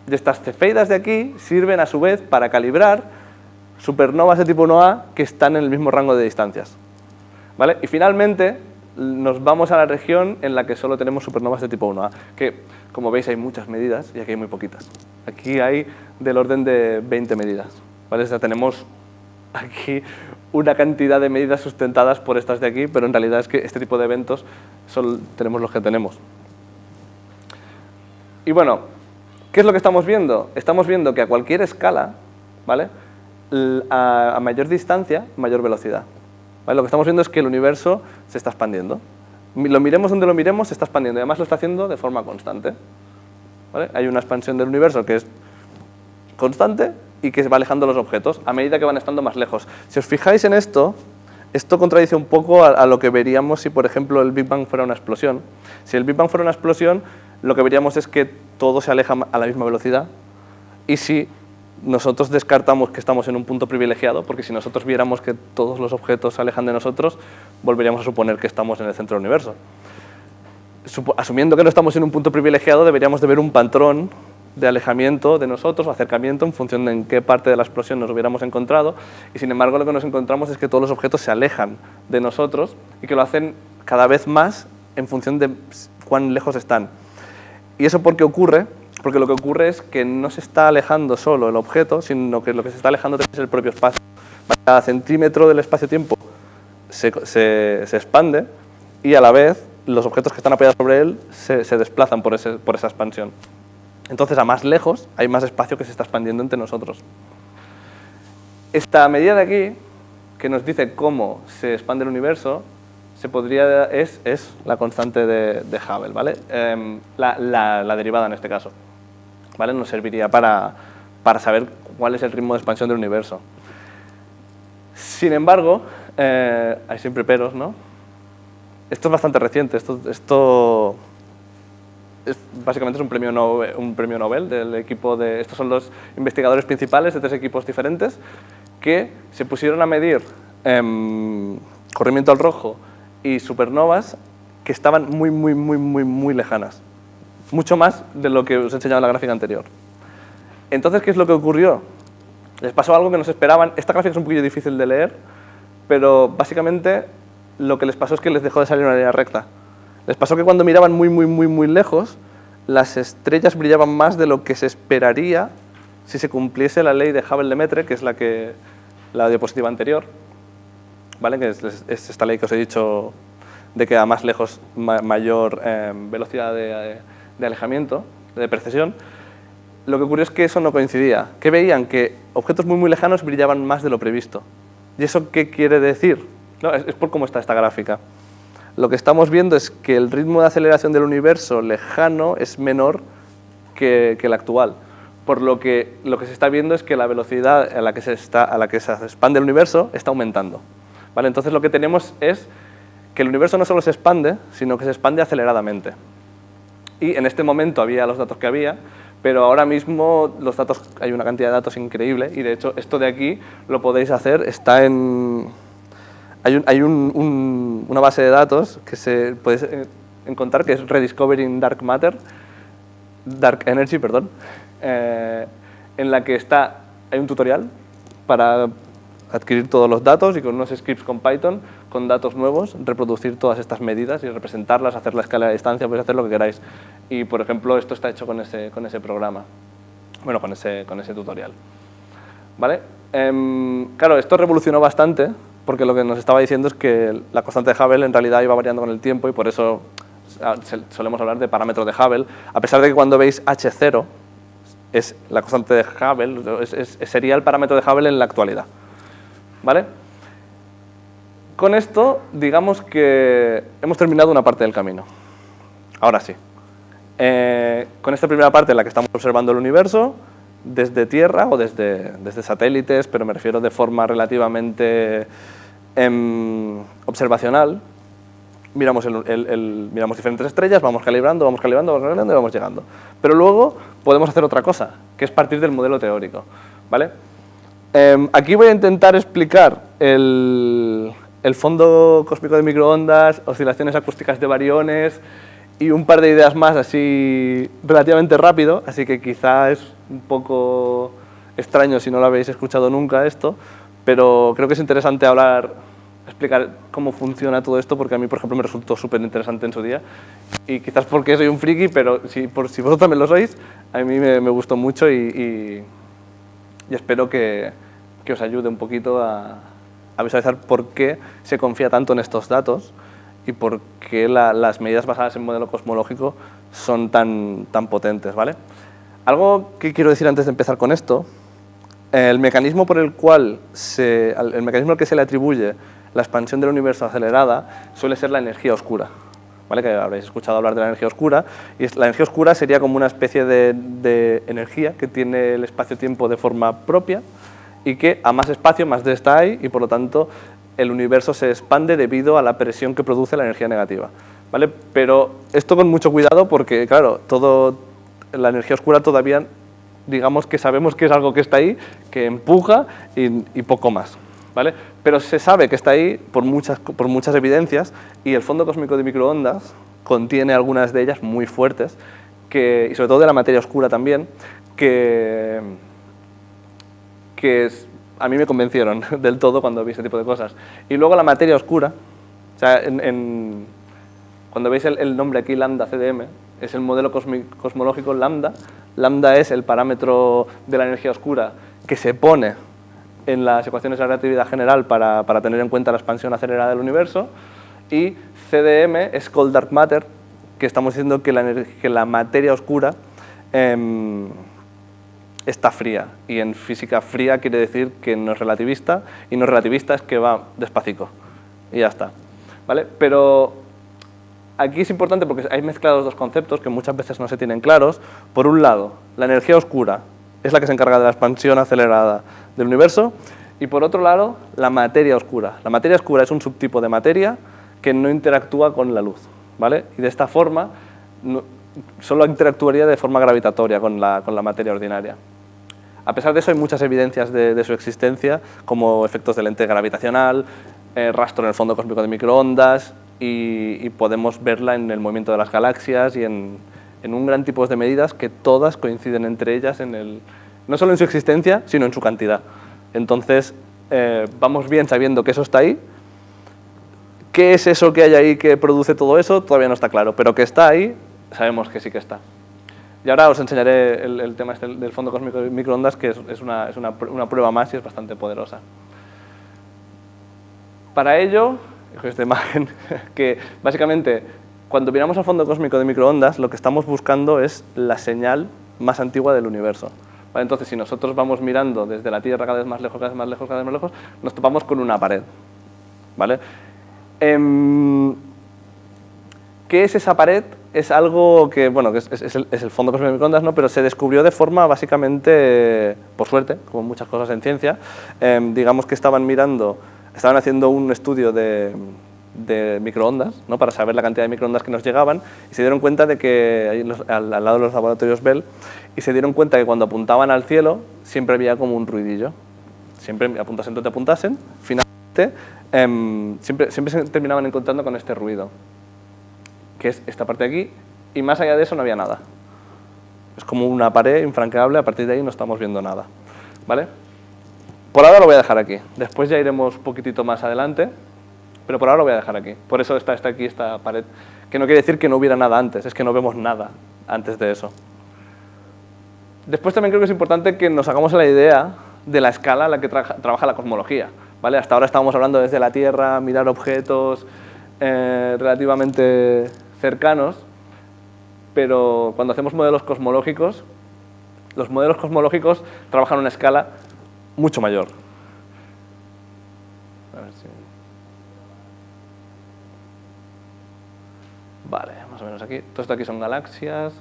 Y estas cefeidas de aquí sirven a su vez para calibrar supernovas de tipo 1A que están en el mismo rango de distancias, ¿vale? Y finalmente nos vamos a la región en la que solo tenemos supernovas de tipo 1A, que como veis hay muchas medidas y aquí hay muy poquitas. Aquí hay del orden de 20 medidas, ¿vale? O sea, tenemos aquí una cantidad de medidas sustentadas por estas de aquí, pero en realidad es que este tipo de eventos solo tenemos los que tenemos. Y bueno, ¿qué es lo que estamos viendo? Estamos viendo que a cualquier escala, ¿vale? A mayor distancia, mayor velocidad, ¿vale? Lo que estamos viendo es que el universo se está expandiendo. Lo miremos donde lo miremos, se está expandiendo, y además lo está haciendo de forma constante, ¿vale? Hay una expansión del universo que es constante y que se va alejando los objetos a medida que van estando más lejos. Si os fijáis en esto contradice un poco a lo que veríamos si, por ejemplo, el Big Bang fuera una explosión. Si el Big Bang fuera una explosión, lo que veríamos es que todo se aleja a la misma velocidad, y si nosotros descartamos que estamos en un punto privilegiado, porque si nosotros viéramos que todos los objetos se alejan de nosotros, volveríamos a suponer que estamos en el centro del universo. asumiendo que no estamos en un punto privilegiado, deberíamos de ver un patrón de alejamiento de nosotros o acercamiento en función de en qué parte de la explosión nos hubiéramos encontrado, y sin embargo lo que nos encontramos es que todos los objetos se alejan de nosotros y que lo hacen cada vez más en función de cuán lejos están. ¿Y eso por qué ocurre? Porque lo que ocurre es que no se está alejando solo el objeto, sino que lo que se está alejando es el propio espacio. Cada centímetro del espacio-tiempo se expande y a la vez los objetos que están apoyados sobre él se desplazan por esa expansión. Entonces, a más lejos, hay más espacio que se está expandiendo entre nosotros. Esta medida de aquí, que nos dice cómo se expande el universo, es la constante de Hubble, ¿vale? La derivada en este caso, ¿vale? Nos serviría para saber cuál es el ritmo de expansión del universo. Sin embargo, hay siempre peros, ¿no? Esto es bastante reciente. Básicamente es un premio Nobel del equipo de... Estos son los investigadores principales de 3 equipos diferentes que se pusieron a medir corrimiento al rojo y supernovas que estaban muy lejanas. Mucho más de lo que os he enseñado en la gráfica anterior. Entonces, ¿qué es lo que ocurrió? Les pasó algo que no se esperaban. Esta gráfica es un poquillo difícil de leer, pero básicamente lo que les pasó es que les dejó de salir una línea recta. Les pasó que cuando miraban muy lejos, las estrellas brillaban más de lo que se esperaría si se cumpliese la ley de Hubble-Lemaitre, que es la diapositiva anterior, ¿vale? Que es esta ley que os he dicho de que a más lejos mayor velocidad de alejamiento, de precesión. Lo que ocurrió es que eso no coincidía. ¿Qué veían? Que objetos muy lejanos brillaban más de lo previsto. ¿Y eso qué quiere decir? No, es por cómo está esta gráfica. Lo que estamos viendo es que el ritmo de aceleración del universo lejano es menor que el actual. Por lo que se está viendo es que la velocidad a la que se expande el universo está aumentando, ¿vale? Entonces lo que tenemos es que el universo no solo se expande, sino que se expande aceleradamente. Y en este momento había los datos que había, pero ahora mismo hay una cantidad de datos increíble, y de hecho esto de aquí lo podéis hacer, está en... Hay una base de datos que se puede encontrar, que es Rediscovering Dark Energy, en la que hay un tutorial para adquirir todos los datos y con unos scripts con Python, con datos nuevos, reproducir todas estas medidas y representarlas, hacer la escala de distancia, podéis hacer lo que queráis. Y, por ejemplo, esto está hecho con ese programa, bueno, con ese tutorial, ¿vale? Claro, esto revolucionó bastante, porque lo que nos estaba diciendo es que la constante de Hubble en realidad iba variando con el tiempo, y por eso solemos hablar de parámetro de Hubble, a pesar de que cuando veis H0 es la constante de Hubble, sería el parámetro de Hubble en la actualidad, ¿vale? Con esto, digamos que hemos terminado una parte del camino. Ahora sí. Con esta primera parte en la que estamos observando el universo, desde Tierra o desde satélites, pero me refiero de forma relativamente observacional, miramos diferentes estrellas, vamos calibrando y vamos llegando. Pero luego podemos hacer otra cosa, que es partir del modelo teórico, ¿vale? Aquí voy a intentar explicar el fondo cósmico de microondas, oscilaciones acústicas de bariones y un par de ideas más así relativamente rápido, así que quizá es un poco extraño si no lo habéis escuchado nunca esto, pero creo que es interesante explicar cómo funciona todo esto, porque a mí, por ejemplo, me resultó súper interesante en su día, y quizás porque soy un friki, pero si vosotros también lo sois, a mí me gustó mucho y espero que os ayude un poquito a visualizar por qué se confía tanto en estos datos y por qué las medidas basadas en modelo cosmológico son tan potentes, ¿vale? Algo que quiero decir antes de empezar con esto, el mecanismo al que se le atribuye la expansión del universo acelerada suele ser la energía oscura, ¿vale? Que habréis escuchado hablar de la energía oscura, y la energía oscura sería como una especie de energía que tiene el espacio-tiempo de forma propia y que a más espacio, más de esta hay, y por lo tanto el universo se expande debido a la presión que produce la energía negativa, ¿vale? Pero esto con mucho cuidado porque, claro, la energía oscura todavía, digamos que sabemos que es algo que está ahí, que empuja y poco más, ¿vale? Pero se sabe que está ahí por muchas evidencias, y el fondo cósmico de microondas contiene algunas de ellas muy fuertes, y sobre todo de la materia oscura también, que a mí me convencieron del todo cuando vi este tipo de cosas. Y luego la materia oscura, o sea, cuando veis el nombre aquí, lambda CDM, es el modelo cosmológico lambda. Lambda es el parámetro de la energía oscura que se pone en las ecuaciones de la relatividad general para tener en cuenta la expansión acelerada del universo. Y CDM es Cold Dark Matter, que estamos diciendo que la materia oscura está fría. Y en física fría quiere decir que no es relativista, y no es relativista es que va despacito. Y ya está. ¿Vale? Pero aquí es importante porque hay mezclados dos conceptos que muchas veces no se tienen claros. Por un lado, la energía oscura es la que se encarga de la expansión acelerada del universo, y por otro lado, la materia oscura. La materia oscura es un subtipo de materia que no interactúa con la luz, ¿vale? Y de esta forma solo interactuaría de forma gravitatoria con la materia ordinaria. A pesar de eso, hay muchas evidencias de su existencia, como efectos de lente gravitacional, rastro en el fondo cósmico de microondas, y podemos verla en el movimiento de las galaxias y en un gran tipo de medidas que todas coinciden entre ellas no solo en su existencia, sino en su cantidad. Entonces, vamos bien sabiendo que eso está ahí. ¿Qué es eso que hay ahí que produce todo eso? Todavía no está claro, pero que está ahí, sabemos que sí que está. Y ahora os enseñaré el tema del fondo cósmico de microondas, que es una prueba más y es bastante poderosa. Para ello, esta imagen, que básicamente cuando miramos al fondo cósmico de microondas, lo que estamos buscando es la señal más antigua del universo. ¿Vale? Entonces, si nosotros vamos mirando desde la Tierra cada vez más lejos, cada vez más lejos, cada vez más lejos, nos topamos con una pared. ¿Vale? ¿Qué es esa pared? Es algo que, bueno, que es el fondo cósmico de microondas, ¿no? Pero se descubrió de forma básicamente, por suerte, como muchas cosas en ciencia. Digamos que estaban haciendo un estudio de microondas, ¿no? Para saber la cantidad de microondas que nos llegaban, y se dieron cuenta de que, al lado de los laboratorios Bell, y se dieron cuenta que cuando apuntaban al cielo siempre había como un ruidillo. Siempre apuntasen donde apuntasen, finalmente siempre se terminaban encontrando con este ruido, que es esta parte de aquí, y más allá de eso no había nada. Es como una pared infranqueable, a partir de ahí no estamos viendo nada. ¿Vale? Por ahora lo voy a dejar aquí, después ya iremos un poquitito más adelante, pero por ahora lo voy a dejar aquí. Por eso está aquí esta pared, que no quiere decir que no hubiera nada antes, es que no vemos nada antes de eso. Después también creo que es importante que nos hagamos la idea de la escala en la que trabaja la cosmología. ¿Vale? Hasta ahora estábamos hablando desde la Tierra, mirar objetos relativamente cercanos, pero cuando hacemos modelos cosmológicos, los modelos cosmológicos trabajan a una escala mucho mayor. A ver si... Vale, más o menos aquí. Todo esto aquí son galaxias.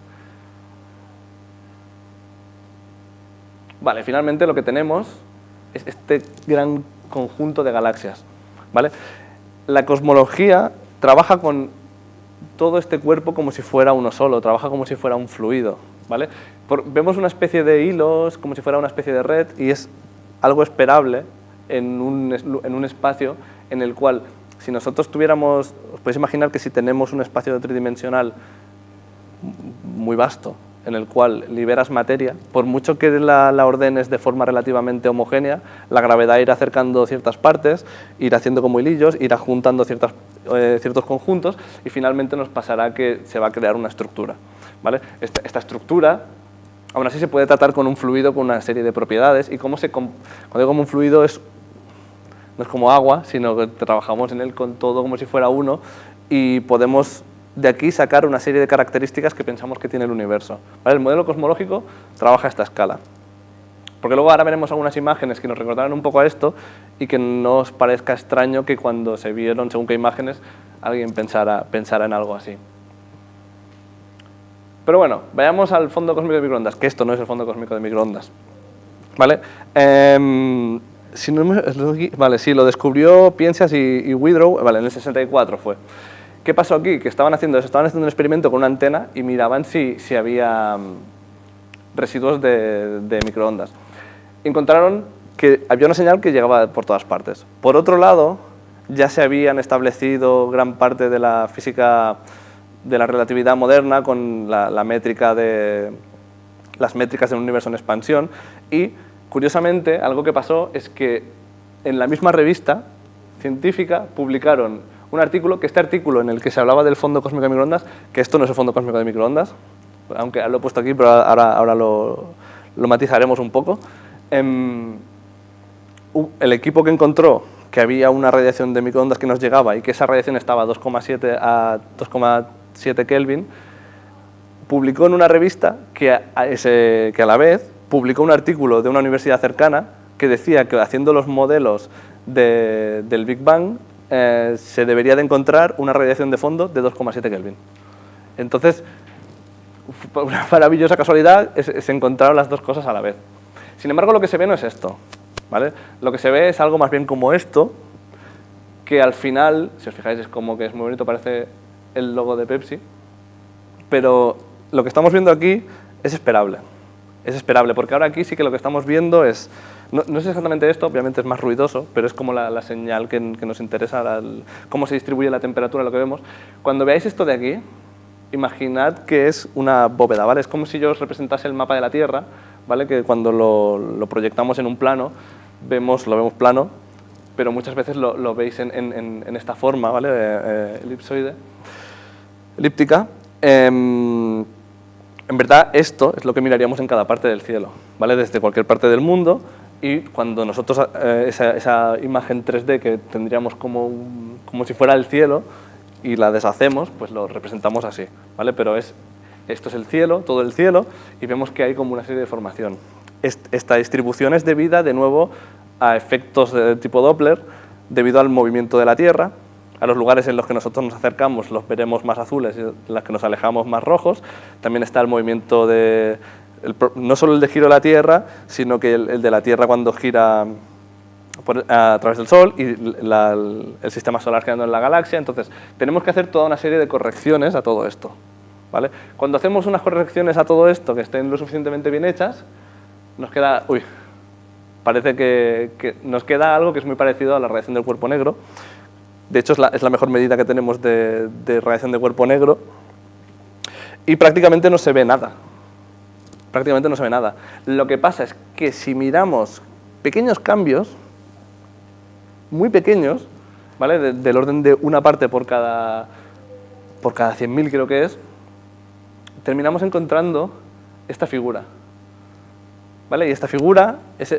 Vale, finalmente lo que tenemos es este gran conjunto de galaxias. ¿Vale? La cosmología trabaja con todo este cuerpo como si fuera uno solo, trabaja como si fuera un fluido. ¿Vale? Vemos una especie de hilos, como si fuera una especie de red, y es algo esperable en un espacio en el cual, si nosotros tuviéramos, os podéis imaginar que si tenemos un espacio tridimensional muy vasto, en el cual liberas materia, por mucho que la ordenes de forma relativamente homogénea, la gravedad irá acercando ciertas partes, irá haciendo como hilillos, irá juntando ciertos conjuntos, y finalmente nos pasará que se va a crear una estructura. ¿Vale? Esta estructura, aún así, se puede tratar con un fluido con una serie de propiedades, y cuando digo como un fluido no es como agua, sino que trabajamos en él con todo como si fuera uno, y podemos de aquí sacar una serie de características que pensamos que tiene el universo. ¿Vale? El modelo cosmológico trabaja a esta escala. Porque luego ahora veremos algunas imágenes que nos recordarán un poco a esto, y que no os parezca extraño que cuando se vieron según qué imágenes alguien pensara en algo así. Pero bueno, vayamos al fondo cósmico de microondas, que esto no es el fondo cósmico de microondas. ¿Vale? Sí, lo descubrió Piensas y Withrow, vale, en el 64 fue. ¿Qué pasó aquí? Que estaban haciendo un experimento con una antena y miraban si había residuos de microondas. Encontraron que había una señal que llegaba por todas partes. Por otro lado, ya se habían establecido gran parte de la física de la relatividad moderna con las métricas de un universo en expansión. Y, curiosamente, algo que pasó es que en la misma revista científica publicaron un artículo, que este artículo en el que se hablaba del fondo cósmico de microondas, que esto no es el fondo cósmico de microondas, aunque lo he puesto aquí, pero ahora lo matizaremos un poco. El equipo que encontró que había una radiación de microondas que nos llegaba y que esa radiación estaba a 2,7 a 2,7 Kelvin, publicó en una revista que a la vez publicó un artículo de una universidad cercana que decía que haciendo los modelos del Big Bang se debería de encontrar una radiación de fondo de 2,7 Kelvin. Entonces, una maravillosa casualidad, se encontraron las dos cosas a la vez. Sin embargo, lo que se ve no es esto, ¿vale? Lo que se ve es algo más bien como esto, que al final, si os fijáis, es como que es muy bonito, parece el logo de Pepsi, pero lo que estamos viendo aquí es esperable. Es esperable, porque ahora aquí sí que lo que estamos viendo es, no es exactamente esto, obviamente es más ruidoso, pero es como la señal que nos interesa, cómo se distribuye la temperatura, lo que vemos. Cuando veáis esto de aquí, imaginad que es una bóveda, ¿vale? Es como si yo os representase el mapa de la Tierra, ¿vale? Que cuando lo proyectamos en un plano, lo vemos plano, pero muchas veces lo veis en esta forma, ¿vale? Elíptica. En verdad, esto es lo que miraríamos en cada parte del cielo, ¿vale? Desde cualquier parte del mundo, y cuando nosotros esa imagen 3D que tendríamos como si fuera el cielo y la deshacemos, pues lo representamos así, ¿vale? Pero esto es el cielo, todo el cielo, y vemos que hay como una serie de formación. Esta distribución es debida, de nuevo, a efectos de tipo Doppler, debido al movimiento de la Tierra. A los lugares en los que nosotros nos acercamos los veremos más azules y en los que nos alejamos más rojos. También está el movimiento no solo el de giro de la Tierra, sino que el de la Tierra cuando gira a través del Sol y el sistema solar girando en la galaxia. Entonces, tenemos que hacer toda una serie de correcciones a todo esto, ¿vale? Cuando hacemos unas correcciones a todo esto que estén lo suficientemente bien hechas, nos queda... parece que nos queda algo que es muy parecido a la radiación del cuerpo negro. De hecho, es la mejor medida que tenemos de radiación de cuerpo negro, y prácticamente no se ve nada. Prácticamente no se ve nada. Lo que pasa es que si miramos pequeños cambios, muy pequeños, ¿vale? Del orden de una parte por cada 100.000 creo que es, terminamos encontrando esta figura, ¿vale? Y esta figura es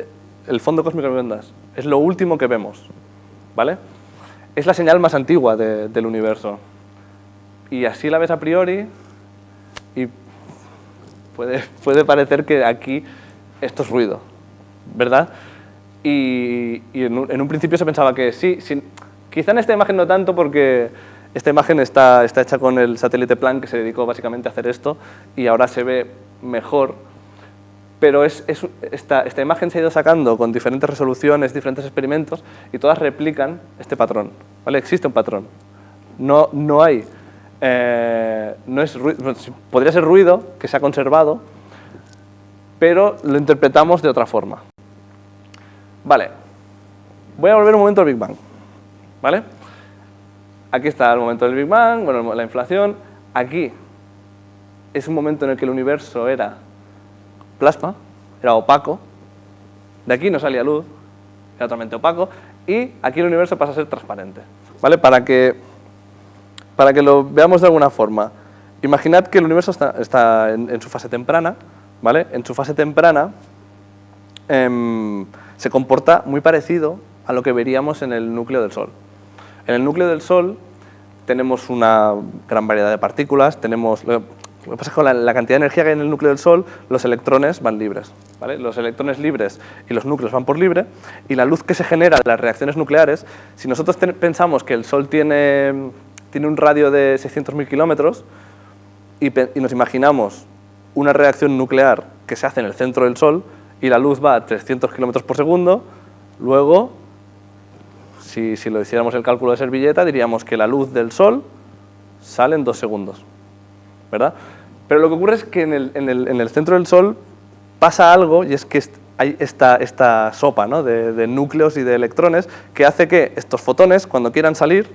el fondo cósmico de microondas. Es lo último que vemos, ¿vale? Es la señal más antigua del universo. Y así la ves a priori y puede parecer que aquí esto es ruido, ¿verdad? Y en un principio se pensaba que sí, quizá en esta imagen no tanto, porque esta imagen está hecha con el satélite Planck, que se dedicó básicamente a hacer esto, y ahora se ve mejor. Pero esta imagen se ha ido sacando con diferentes resoluciones, diferentes experimentos, y todas replican este patrón, ¿vale? Existe un patrón. No hay... no es ruido, podría ser ruido que se ha conservado, pero lo interpretamos de otra forma. Vale. Voy a volver un momento al Big Bang, ¿vale? Aquí está el momento del Big Bang, bueno, la inflación. Aquí es un momento en el que el universo era plasma, era opaco, de aquí no salía luz, era totalmente opaco, y aquí el universo pasa a ser transparente, ¿vale? Para que lo veamos de alguna forma, imaginad que el universo está en su fase temprana, ¿vale? En su fase temprana se comporta muy parecido a lo que veríamos en el núcleo del Sol. En el núcleo del Sol tenemos una gran variedad de partículas, lo que pasa es que con la cantidad de energía que hay en el núcleo del Sol, los electrones van libres, ¿vale? Los electrones libres y los núcleos van por libre, y la luz que se genera de las reacciones nucleares, si nosotros pensamos que el Sol tiene un radio de 600.000 kilómetros y nos imaginamos una reacción nuclear que se hace en el centro del Sol y la luz va a 300 kilómetros por segundo, luego, si lo hiciéramos el cálculo de servilleta, diríamos que la luz del Sol sale en 2 segundos, ¿verdad? Pero lo que ocurre es que en el centro del Sol pasa algo, y es que hay esta sopa, ¿no? de núcleos y de electrones que hace que estos fotones, cuando quieran salir,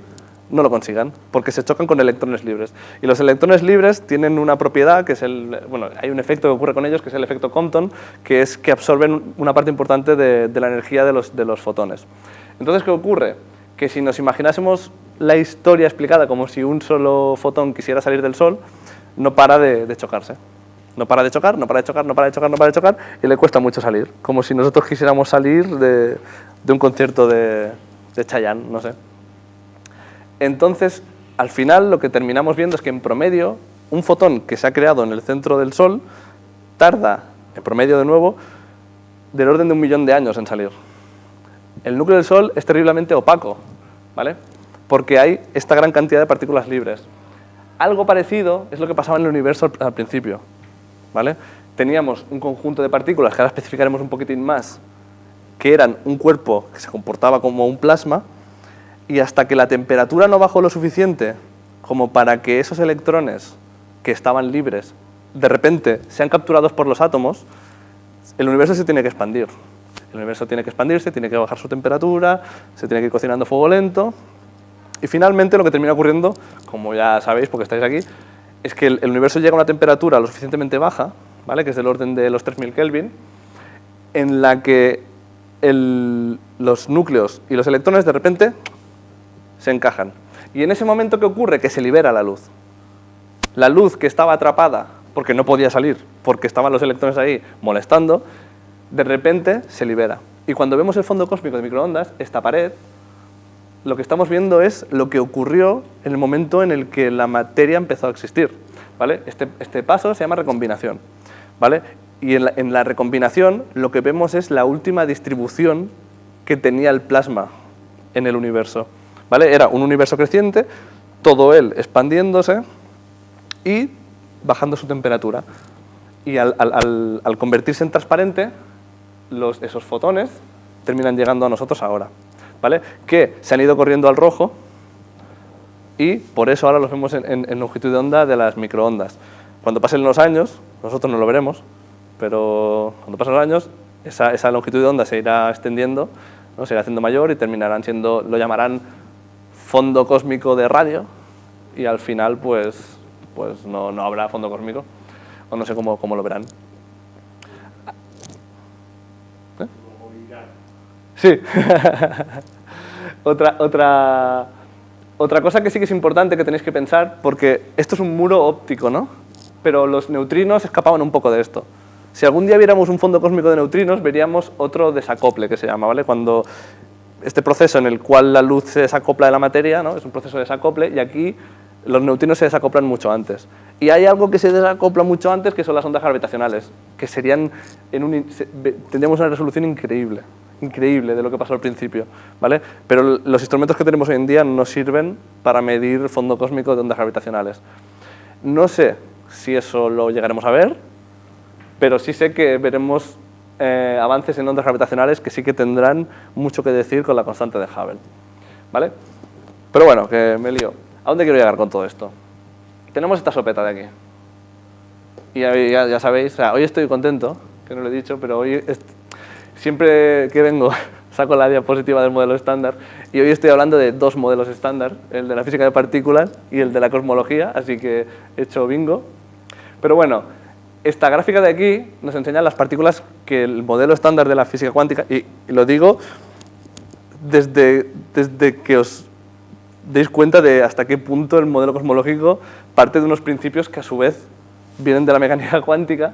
no lo consigan, porque se chocan con electrones libres. Y los electrones libres tienen una propiedad, que es bueno, hay un efecto que ocurre con ellos, que es el efecto Compton, que es que absorben una parte importante de la energía de los fotones. Entonces, ¿qué ocurre? Que si nos imaginásemos la historia explicada como si un solo fotón quisiera salir del Sol, no para de chocarse. No para de chocar, no para de chocar, no para de chocar, no para de chocar, y le cuesta mucho salir. Como si nosotros quisiéramos salir de un concierto de Chayanne, no sé. Entonces, al final, lo que terminamos viendo es que en promedio, un fotón que se ha creado en el centro del Sol tarda, en promedio de nuevo, del orden de 1 millón de años en salir. El núcleo del Sol es terriblemente opaco, ¿vale? Porque hay esta gran cantidad de partículas libres. Algo parecido es lo que pasaba en el universo al principio, ¿vale? Teníamos un conjunto de partículas, que ahora especificaremos un poquitín más, que eran un cuerpo que se comportaba como un plasma, y hasta que la temperatura no bajó lo suficiente como para que esos electrones que estaban libres de repente sean capturados por los átomos, el universo se tiene que expandir. El universo tiene que expandirse, tiene que bajar su temperatura, se tiene que ir cocinando a fuego lento, y finalmente lo que termina ocurriendo, como ya sabéis porque estáis aquí, es que el universo llega a una temperatura lo suficientemente baja, ¿vale? Que es del orden de los 3000 Kelvin, en la que los núcleos y los electrones de repente se encajan. Y en ese momento, ¿qué ocurre? Que se libera la luz. La luz que estaba atrapada porque no podía salir, porque estaban los electrones ahí molestando, de repente se libera. Y cuando vemos el fondo cósmico de microondas, esta pared, lo que estamos viendo es lo que ocurrió en el momento en el que la materia empezó a existir, ¿vale? Este paso se llama recombinación, ¿vale? Y en la recombinación lo que vemos es la última distribución que tenía el plasma en el universo, ¿vale? Era un universo creciente, todo él expandiéndose y bajando su temperatura. Y al convertirse en transparente, esos fotones terminan llegando a nosotros ahora, ¿vale? Que se han ido corriendo al rojo y por eso ahora los vemos en longitud de onda de las microondas. Cuando pasen los años, nosotros no lo veremos, pero cuando pasen los años, esa longitud de onda se irá extendiendo, ¿no? Se irá haciendo mayor y terminarán siendo, lo llamarán fondo cósmico de radio, y al final pues no habrá fondo cósmico, o no sé cómo lo verán. ¿Eh? Sí. Otra cosa que sí que es importante que tenéis que pensar, porque esto es un muro óptico, ¿no? Pero los neutrinos escapaban un poco de esto. Si algún día viéramos un fondo cósmico de neutrinos, veríamos otro desacople, que se llama, ¿vale? Cuando este proceso en el cual la luz se desacopla de la materia, ¿no? Es un proceso de desacople, y aquí los neutrinos se desacoplan mucho antes. Y hay algo que se desacopla mucho antes, que son las ondas gravitacionales, que serían tendríamos una resolución increíble de lo que pasó al principio, ¿vale? Pero los instrumentos que tenemos hoy en día no sirven para medir el fondo cósmico de ondas gravitacionales. No sé si eso lo llegaremos a ver, pero sí sé que veremos avances en ondas gravitacionales que sí que tendrán mucho que decir con la constante de Hubble, ¿vale? Pero bueno, que me lío. ¿A dónde quiero llegar con todo esto? Tenemos esta sopeta de aquí. Y ya sabéis, o sea, hoy estoy contento, que no lo he dicho, pero hoy siempre que vengo saco la diapositiva del modelo estándar, y hoy estoy hablando de 2 modelos estándar, el de la física de partículas y el de la cosmología, así que he hecho bingo. Pero bueno, esta gráfica de aquí nos enseña las partículas que el modelo estándar de la física cuántica, y lo digo desde que os deis cuenta de hasta qué punto el modelo cosmológico parte de unos principios que a su vez vienen de la mecánica cuántica,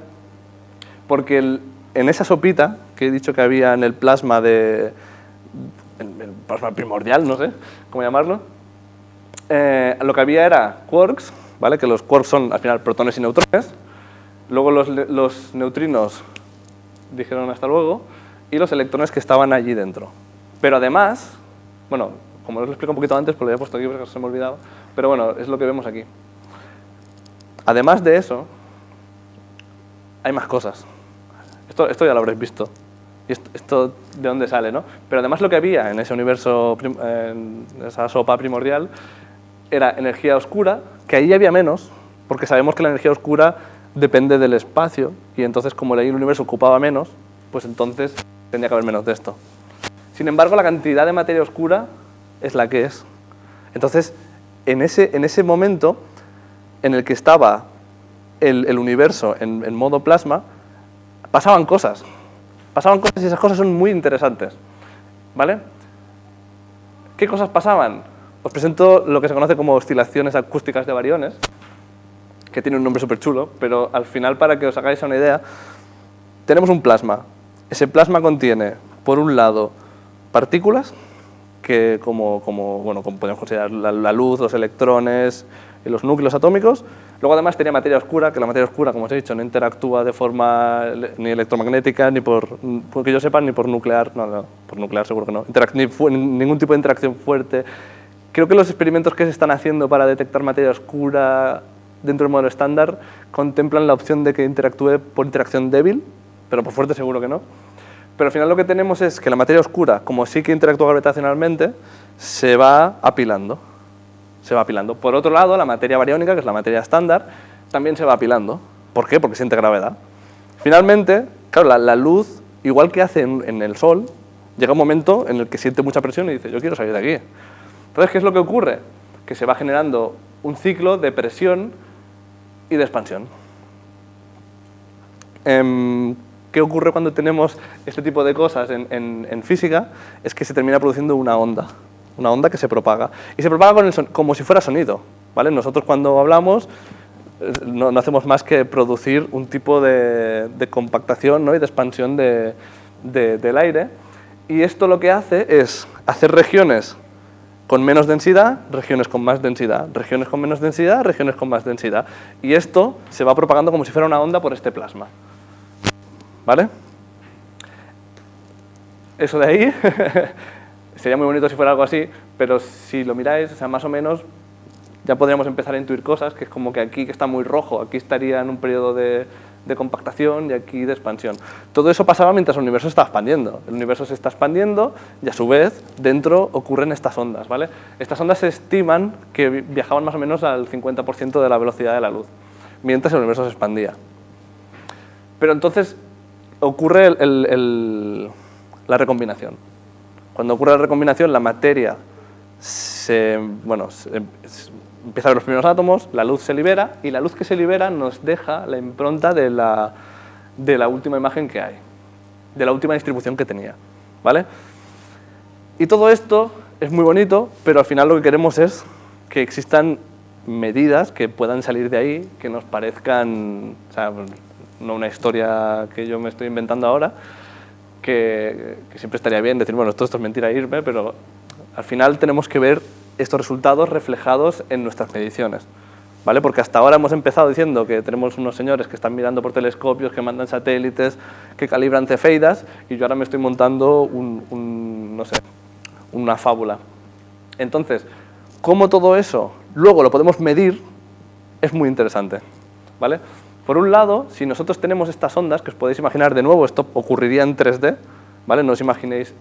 porque en esa sopita que he dicho que había en el plasma el plasma primordial, no sé cómo llamarlo, lo que había era quarks, ¿vale? Que los quarks son al final protones y neutrones. Luego los neutrinos dijeron hasta luego, y los electrones que estaban allí dentro. Pero además, bueno, como os lo explico un poquito antes, pues lo había puesto aquí porque se me ha olvidado, pero bueno, es lo que vemos aquí. Además de eso, hay más cosas. Esto ya lo habréis visto. ¿Y esto de dónde sale, no? Pero además lo que había en ese universo, en esa sopa primordial, era energía oscura, que ahí había menos, porque sabemos que la energía oscura depende del espacio, y entonces como el universo ocupaba menos, pues entonces tendría que haber menos de esto. Sin embargo, la cantidad de materia oscura es la que es. Entonces, en ese momento en el que estaba el universo en modo plasma, pasaban cosas. Pasaban cosas y esas cosas son muy interesantes. ¿Vale? ¿Qué cosas pasaban? Os presento lo que se conoce como oscilaciones acústicas de bariones, que tiene un nombre súper chulo, pero al final, para que os hagáis una idea, tenemos un plasma. Ese plasma contiene, por un lado, partículas, que como podemos considerar la luz, los electrones y los núcleos atómicos. Luego además tenía materia oscura, que la materia oscura, como os he dicho, no interactúa de forma ni electromagnética, ni porque yo sepa, ni por nuclear, no, por nuclear seguro que no, ningún tipo de interacción fuerte. Creo que los experimentos que se están haciendo para detectar materia oscura dentro del modelo estándar contemplan la opción de que interactúe por interacción débil, pero por fuerte seguro que no. Pero al final lo que tenemos es que la materia oscura, como sí que interactúa gravitacionalmente, se va apilando. Por otro lado, la materia bariónica, que es la materia estándar, también se va apilando. ¿Por qué? Porque siente gravedad. Finalmente, claro, la luz, igual que hace en el Sol, llega un momento en el que siente mucha presión y dice, yo quiero salir de aquí. Entonces, ¿qué es lo que ocurre? Que se va generando un ciclo de presión y de expansión. ¿Qué ocurre cuando tenemos este tipo de cosas en física? Es que se termina produciendo una onda que se propaga. Y se propaga como si fuera sonido, ¿vale? Nosotros cuando hablamos no hacemos más que producir un tipo de compactación, ¿no? Y de expansión del aire. Y esto lo que hace es hacer regiones con menos densidad, regiones con más densidad, regiones con menos densidad, regiones con más densidad. Y esto se va propagando como si fuera una onda por este plasma. ¿Vale? Eso de ahí sería muy bonito si fuera algo así, pero si lo miráis, o sea, más o menos ya podríamos empezar a intuir cosas, que es como que aquí que está muy rojo, aquí estaría en un periodo de compactación y aquí de expansión. Todo eso pasaba mientras el universo está expandiendo. El universo se está expandiendo y a su vez dentro ocurren estas ondas, ¿vale? Estas ondas se estiman que viajaban más o menos al 50% de la velocidad de la luz, mientras el universo se expandía. Pero entonces ocurre la recombinación. Cuando ocurre la recombinación, la materia empieza a ver los primeros átomos, la luz se libera, y la luz que se libera nos deja la impronta de la última imagen que hay, de la última distribución que tenía, ¿vale? Y todo esto es muy bonito, pero al final lo que queremos es que existan medidas que puedan salir de ahí, que nos parezcan, o sea, no una historia que yo me estoy inventando ahora, que siempre estaría bien decir, bueno, esto es mentira e irme, pero al final tenemos que ver estos resultados reflejados en nuestras mediciones, ¿vale? Porque hasta ahora hemos empezado diciendo que tenemos unos señores que están mirando por telescopios, que mandan satélites, que calibran cefeidas, y yo ahora me estoy montando no sé, una fábula. Entonces, cómo todo eso luego lo podemos medir es muy interesante, ¿vale? Por un lado, si nosotros tenemos estas ondas, que os podéis imaginar de nuevo, esto ocurriría en 3D, ¿vale? No os imaginéis,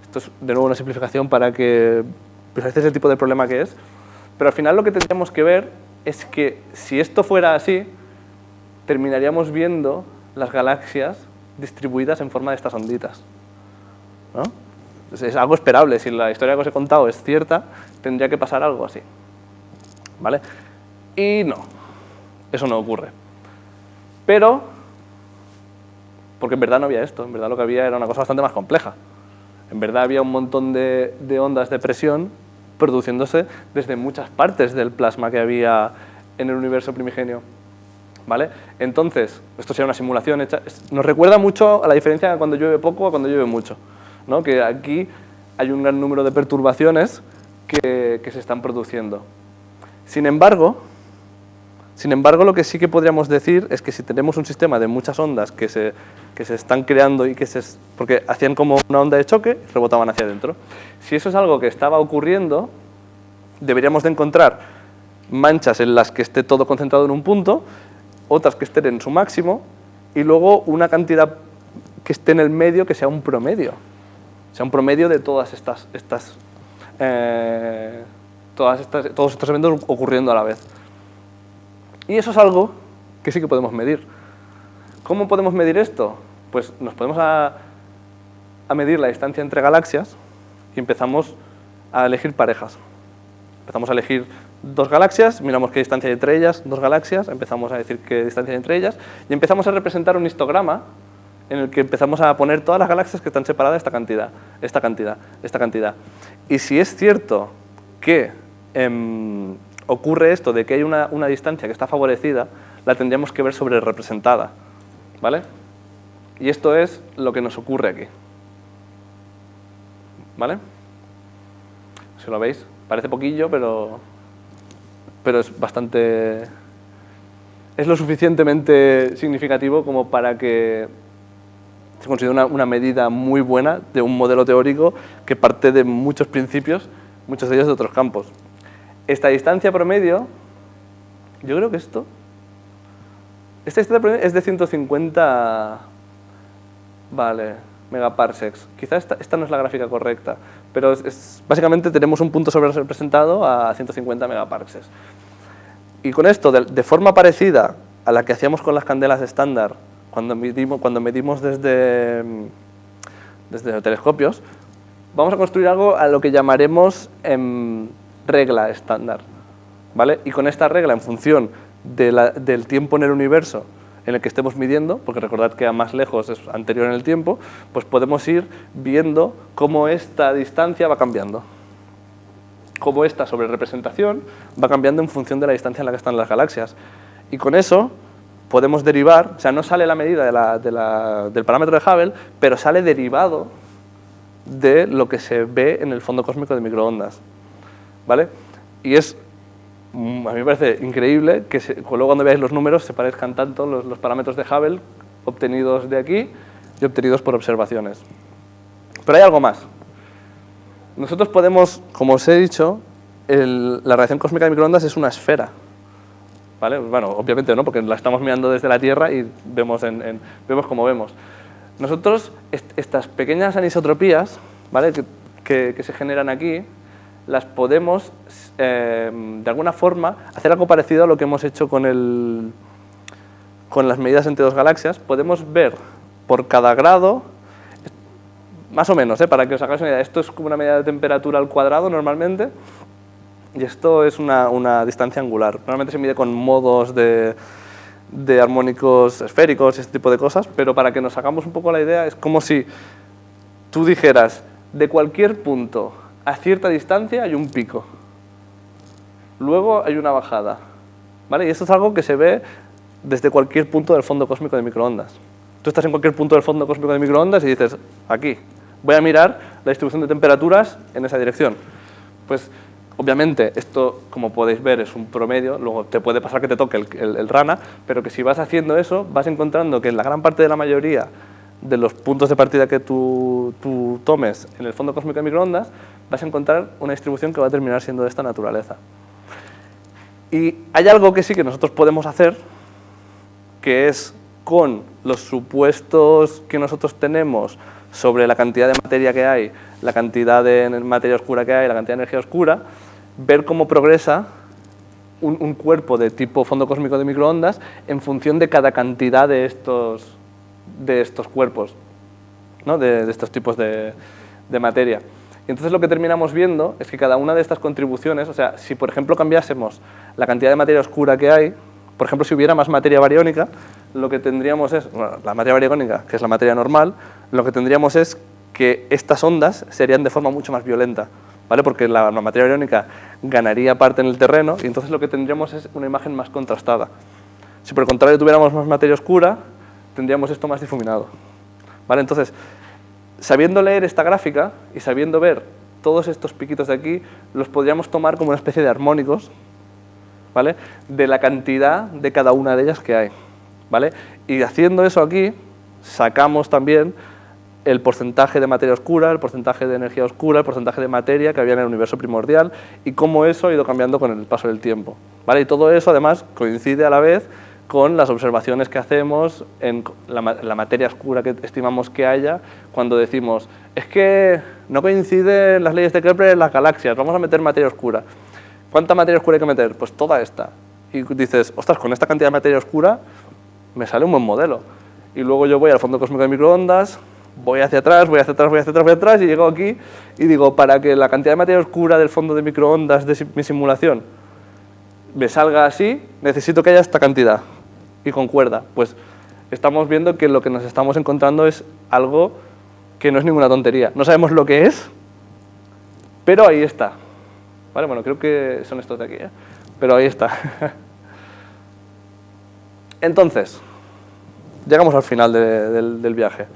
esto es de nuevo una simplificación para que visualicéis el tipo de problema que es, pero al final lo que tendríamos que ver es que si esto fuera así, terminaríamos viendo las galaxias distribuidas en forma de estas onditas, ¿no? Es algo esperable, si la historia que os he contado es cierta, tendría que pasar algo así, ¿vale? Y no, eso no ocurre. Pero, porque en verdad no había esto, en verdad lo que había era una cosa bastante más compleja. En verdad había un montón de ondas de presión produciéndose desde muchas partes del plasma que había en el universo primigenio, ¿vale? Entonces, esto sería una simulación hecha. Nos recuerda mucho a la diferencia de cuando llueve poco a cuando llueve mucho, ¿no? Que aquí hay un gran número de perturbaciones que se están produciendo. Sin embargo, lo que sí que podríamos decir es que si tenemos un sistema de muchas ondas que se están creando y porque hacían como una onda de choque y rebotaban hacia adentro. Si eso es algo que estaba ocurriendo, deberíamos de encontrar manchas en las que esté todo concentrado en un punto, otras que estén en su máximo, y luego una cantidad que esté en el medio que sea un promedio. Sea un promedio de todos estos eventos ocurriendo a la vez. Y eso es algo que sí que podemos medir. ¿Cómo podemos medir esto? Pues nos podemos a medir la distancia entre galaxias y empezamos a elegir parejas. Empezamos a elegir dos galaxias, miramos qué distancia hay entre ellas, dos galaxias, empezamos a decir qué distancia hay entre ellas, y empezamos a representar un histograma en el que empezamos a poner todas las galaxias que están separadas esta cantidad, esta cantidad, esta cantidad. Y si es cierto que ocurre esto de que hay una distancia que está favorecida, la tendríamos que ver sobre representada, ¿vale? Y esto es lo que nos ocurre aquí, ¿vale? Si lo veis, parece poquillo, pero es bastante... es lo suficientemente significativo como para que se considere una medida muy buena de un modelo teórico que parte de muchos principios, muchos de ellos de otros campos. Esta distancia promedio, yo creo que esta distancia promedio es de 150 megaparsecs. Quizás esta no es la gráfica correcta, pero básicamente tenemos un punto sobre representado a 150 megaparsecs. Y con esto, de forma parecida a la que hacíamos con las candelas estándar, cuando medimos desde telescopios, vamos a construir algo a lo que llamaremos regla estándar, ¿vale? Y con esta regla, en función del tiempo en el universo en el que estemos midiendo, porque recordad que a más lejos es anterior en el tiempo, pues podemos ir viendo cómo esta distancia va cambiando. Cómo esta sobrerepresentación va cambiando en función de la distancia en la que están las galaxias. Y con eso podemos derivar, o sea, no sale la medida del parámetro de Hubble, pero sale derivado de lo que se ve en el fondo cósmico de microondas, ¿vale? Y a mí me parece increíble que luego cuando veáis los números se parezcan tanto los parámetros de Hubble obtenidos de aquí y obtenidos por observaciones. Pero hay algo más. Nosotros podemos, como os he dicho, la radiación cósmica de microondas es una esfera, ¿vale? Bueno, obviamente no, porque la estamos mirando desde la Tierra y vemos como vemos. Nosotros, estas pequeñas anisotropías, ¿vale? que se generan aquí, las podemos, de alguna forma, hacer algo parecido a lo que hemos hecho con las medidas entre dos galaxias. Podemos ver por cada grado, más o menos, para que os hagáis una idea, esto es como una medida de temperatura al cuadrado normalmente, y esto es una distancia angular. Normalmente se mide con modos de armónicos esféricos y este tipo de cosas, pero para que nos hagamos un poco la idea, es como si tú dijeras, de cualquier punto a cierta distancia hay un pico, luego hay una bajada, ¿vale? Y esto es algo que se ve desde cualquier punto del fondo cósmico de microondas. Tú estás en cualquier punto del fondo cósmico de microondas y dices, aquí, voy a mirar la distribución de temperaturas en esa dirección. Pues, obviamente, esto, como podéis ver, es un promedio, luego te puede pasar que te toque el rana, pero que si vas haciendo eso, vas encontrando que en la gran parte de la mayoría de los puntos de partida que tú tomes en el fondo cósmico de microondas, vas a encontrar una distribución que va a terminar siendo de esta naturaleza. Y hay algo que sí que nosotros podemos hacer, que es con los supuestos que nosotros tenemos sobre la cantidad de materia que hay, la cantidad de materia oscura que hay, la cantidad de energía oscura, ver cómo progresa un cuerpo de tipo fondo cósmico de microondas en función de cada cantidad de estos cuerpos, ¿no? de estos tipos de materia. Y entonces lo que terminamos viendo es que cada una de estas contribuciones, o sea, si por ejemplo cambiásemos la cantidad de materia oscura que hay, por ejemplo si hubiera más materia bariónica, lo que tendríamos es, bueno, la materia bariónica, que es la materia normal, lo que tendríamos es que estas ondas serían de forma mucho más violenta, ¿vale? Porque la materia bariónica ganaría parte en el terreno y entonces lo que tendríamos es una imagen más contrastada. Si por el contrario tuviéramos más materia oscura, tendríamos esto más difuminado, ¿vale? Entonces, sabiendo leer esta gráfica y sabiendo ver todos estos piquitos de aquí, los podríamos tomar como una especie de armónicos, ¿vale? De la cantidad de cada una de ellas que hay, ¿vale? Y haciendo eso aquí, sacamos también el porcentaje de materia oscura, el porcentaje de energía oscura, el porcentaje de materia que había en el universo primordial y cómo eso ha ido cambiando con el paso del tiempo, ¿vale? Y todo eso además coincide a la vez con las observaciones que hacemos en la materia oscura que estimamos que haya cuando decimos, es que no coinciden las leyes de Kepler en las galaxias, vamos a meter materia oscura. ¿Cuánta materia oscura hay que meter? Pues toda esta. Y dices, ostras, con esta cantidad de materia oscura me sale un buen modelo. Y luego yo voy al fondo cósmico de microondas, voy hacia atrás, voy hacia atrás, voy hacia atrás, voy hacia atrás y llego aquí y digo, para que la cantidad de materia oscura del fondo de microondas de mi simulación me salga así, necesito que haya esta cantidad. Y concuerda. Pues estamos viendo que lo que nos estamos encontrando es algo que no es ninguna tontería. No sabemos lo que es, pero ahí está. ¿Vale? Bueno, creo que son estos de aquí, ¿eh? Pero ahí está. Entonces, llegamos al final del viaje.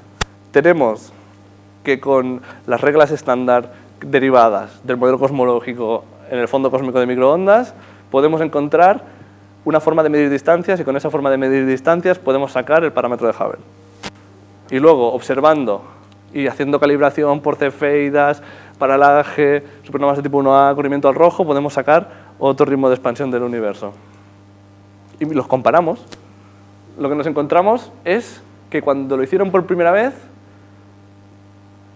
Tenemos que con las reglas estándar derivadas del modelo cosmológico en el fondo cósmico de microondas, podemos encontrar una forma de medir distancias y con esa forma de medir distancias podemos sacar el parámetro de Hubble. Y luego, observando y haciendo calibración por cefeidas, paralaje, supernovas de tipo 1A, corrimiento al rojo, podemos sacar otro ritmo de expansión del universo. Y los comparamos. Lo que nos encontramos es que cuando lo hicieron por primera vez,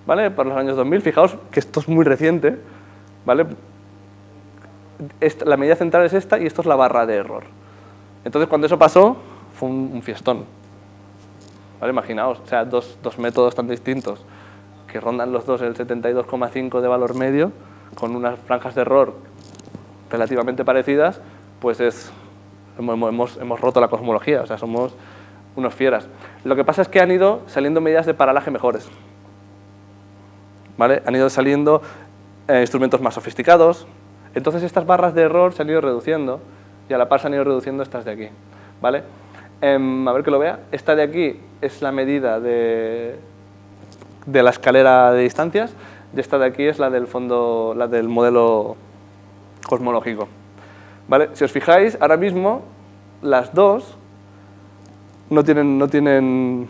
¿vale? Para los años 2000, fijaos que esto es muy reciente, ¿vale? La medida central es esta y esto es la barra de error. Entonces, cuando eso pasó, fue un fiestón. ¿Vale? Imaginaos, o sea, dos métodos tan distintos que rondan los dos el 72,5 de valor medio, con unas franjas de error relativamente parecidas, pues hemos roto la cosmología, o sea, somos unos fieras. Lo que pasa es que han ido saliendo medidas de paralaje mejores. ¿Vale? Han ido saliendo instrumentos más sofisticados. Entonces estas barras de error se han ido reduciendo y a la par se han ido reduciendo estas de aquí. ¿Vale? A ver que lo vea. Esta de aquí es la medida de la escalera de distancias y esta de aquí es la del fondo, la del modelo cosmológico. ¿Vale? Si os fijáis, ahora mismo las dos no tienen,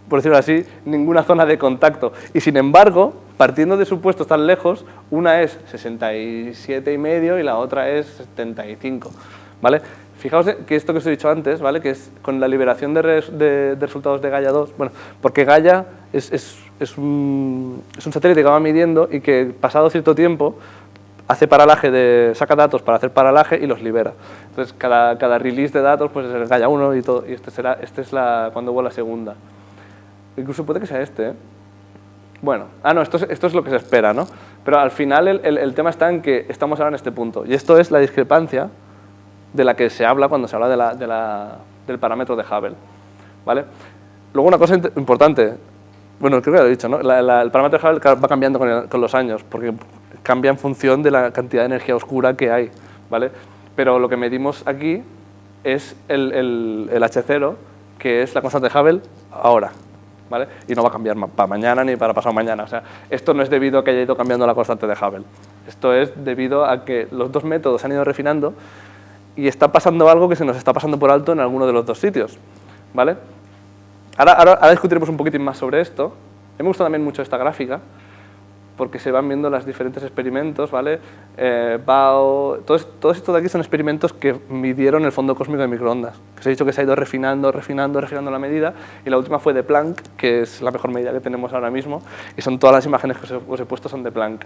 por decirlo así, ninguna zona de contacto. Y sin embargo, partiendo de supuestos tan lejos, una es 67,5 y la otra es 75. ¿Vale? Fijaos que esto que os he dicho antes, ¿vale? Que es con la liberación de resultados de Gaia 2, bueno, porque Gaia es un satélite que va midiendo y que pasado cierto tiempo hace paralaje, saca datos para hacer paralaje y los libera. Entonces cada release de datos pues es el Gaia 1 y todo, y este es cuando vuela la segunda. Incluso puede que sea este, ¿eh? Bueno, no, esto es lo que se espera, ¿no? Pero al final el tema está en que estamos ahora en este punto, y esto es la discrepancia de la que se habla cuando se habla del parámetro de Hubble, ¿vale? Luego una cosa importante, bueno, creo que lo he dicho, ¿no? El parámetro de Hubble va cambiando con los años, porque cambia en función de la cantidad de energía oscura que hay, ¿vale? Pero lo que medimos aquí es el H0, que es la constante de Hubble ahora, ¿vale? Y no va a cambiar para mañana ni para pasado mañana. O sea, esto no es debido a que haya ido cambiando la constante de Hubble. Esto es debido a que los dos métodos se han ido refinando y está pasando algo que se nos está pasando por alto en alguno de los dos sitios, ¿vale? Ahora discutiremos un poquitín más sobre esto. A mí me gusta también mucho esta gráfica, porque se van viendo los diferentes experimentos, ¿vale? BAO, todo esto de aquí son experimentos que midieron el fondo cósmico de microondas. Que os he dicho que se ha ido refinando la medida, y la última fue de Planck, que es la mejor medida que tenemos ahora mismo, y son todas las imágenes que os he puesto son de Planck.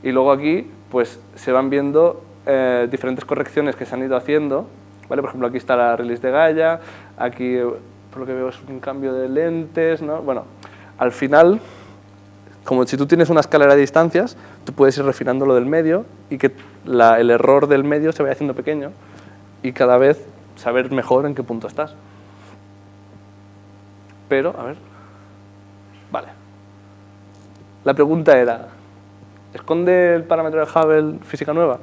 Y luego aquí, pues, se van viendo diferentes correcciones que se han ido haciendo, ¿vale? Por ejemplo, aquí está la release de Gaia, aquí, por lo que veo, es un cambio de lentes, ¿no? Bueno, al final, como si tú tienes una escalera de distancias, tú puedes ir refinando lo del medio y que el error del medio se vaya haciendo pequeño y cada vez saber mejor en qué punto estás. Pero, a ver, vale. La pregunta era, ¿esconde el parámetro de Hubble física nueva?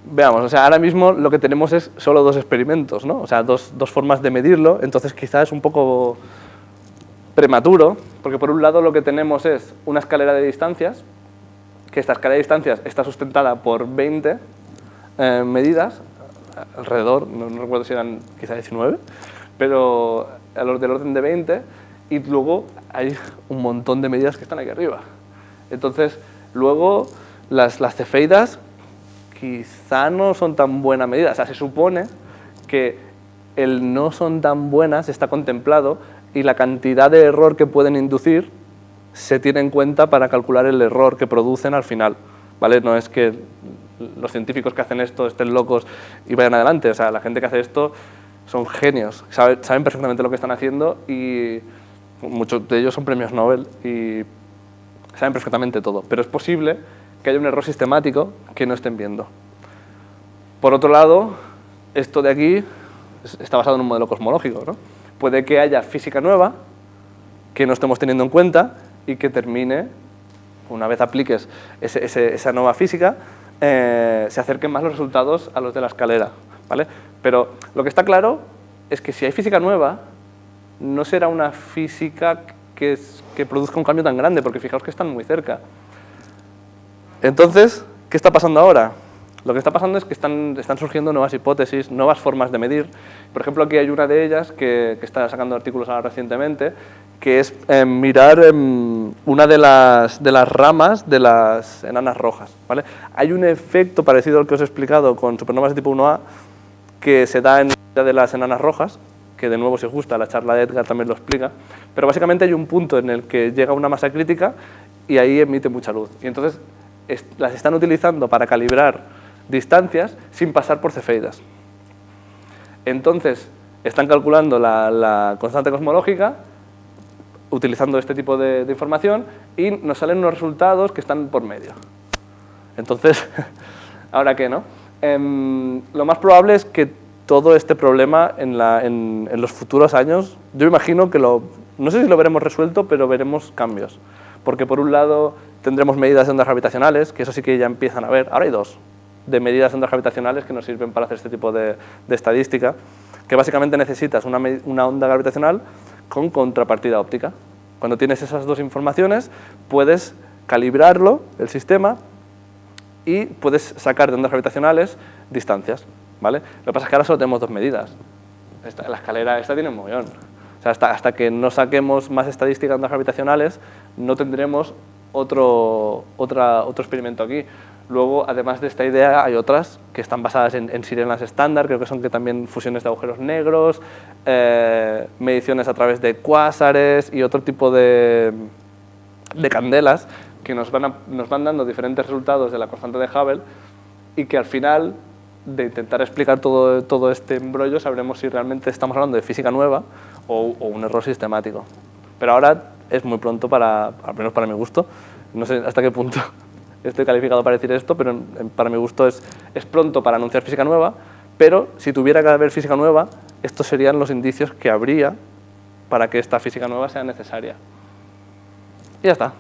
Veamos, o sea, ahora mismo lo que tenemos es solo dos experimentos, ¿no? O sea, dos formas de medirlo, entonces quizás es un poco prematuro, porque por un lado lo que tenemos es una escalera de distancias, que esta escalera de distancias está sustentada por 20 medidas, alrededor, no recuerdo si eran quizá 19, pero a los del orden de 20, y luego hay un montón de medidas que están aquí arriba. Entonces, luego las cefeidas quizá no son tan buena medida, o sea, se supone que el no son tan buenas está contemplado y la cantidad de error que pueden inducir se tiene en cuenta para calcular el error que producen al final, ¿vale? No es que los científicos que hacen esto estén locos y vayan adelante, o sea, la gente que hace esto son genios, saben perfectamente lo que están haciendo y muchos de ellos son premios Nobel y saben perfectamente todo, pero es posible que haya un error sistemático que no estén viendo. Por otro lado, esto de aquí está basado en un modelo cosmológico, ¿no? Puede que haya física nueva que no estemos teniendo en cuenta y que termine, una vez apliques esa nueva física, se acerquen más los resultados a los de la escalera, ¿vale? Pero lo que está claro es que si hay física nueva, no será una física que produzca un cambio tan grande, porque fijaos que están muy cerca. Entonces, ¿qué está pasando ahora? Lo que está pasando es que están surgiendo nuevas hipótesis, nuevas formas de medir. Por ejemplo, aquí hay una de ellas que está sacando artículos ahora recientemente, que es mirar una de las ramas de las enanas rojas, ¿vale? Hay un efecto parecido al que os he explicado con supernovas de tipo 1A que se da en la de las enanas rojas, que de nuevo, si os gusta, la charla de Edgar también lo explica, pero básicamente hay un punto en el que llega una masa crítica y ahí emite mucha luz. Y entonces las están utilizando para calibrar distancias sin pasar por cefeidas. Entonces, están calculando la constante cosmológica utilizando este tipo de información y nos salen unos resultados que están por medio. Entonces, ¿ahora qué, no? Lo más probable es que todo este problema en los futuros años, yo imagino que no sé si lo veremos resuelto, pero veremos cambios. Porque por un lado tendremos medidas de ondas gravitacionales, que eso sí que ya empiezan a ver. Ahora hay dos de medidas de ondas gravitacionales que nos sirven para hacer este tipo de estadística, que básicamente necesitas una onda gravitacional con contrapartida óptica. Cuando tienes esas dos informaciones, puedes calibrarlo, el sistema, y puedes sacar de ondas gravitacionales distancias, ¿vale? Lo que pasa es que ahora solo tenemos dos medidas. La escalera esta tiene un mogollón. O sea, hasta que no saquemos más estadísticas de ondas gravitacionales, no tendremos otro experimento aquí. Luego, además de esta idea, hay otras que están basadas en sirenas estándar, creo que son también fusiones de agujeros negros, mediciones a través de cuásares y otro tipo de candelas que nos van dando diferentes resultados de la constante de Hubble y que al final, de intentar explicar todo este embrollo, sabremos si realmente estamos hablando de física nueva o un error sistemático. Pero ahora es muy pronto, al menos para mi gusto, no sé hasta qué punto estoy calificado para decir esto, pero para mi gusto es pronto para anunciar física nueva, pero si tuviera que haber física nueva, estos serían los indicios que habría para que esta física nueva sea necesaria. Y ya está.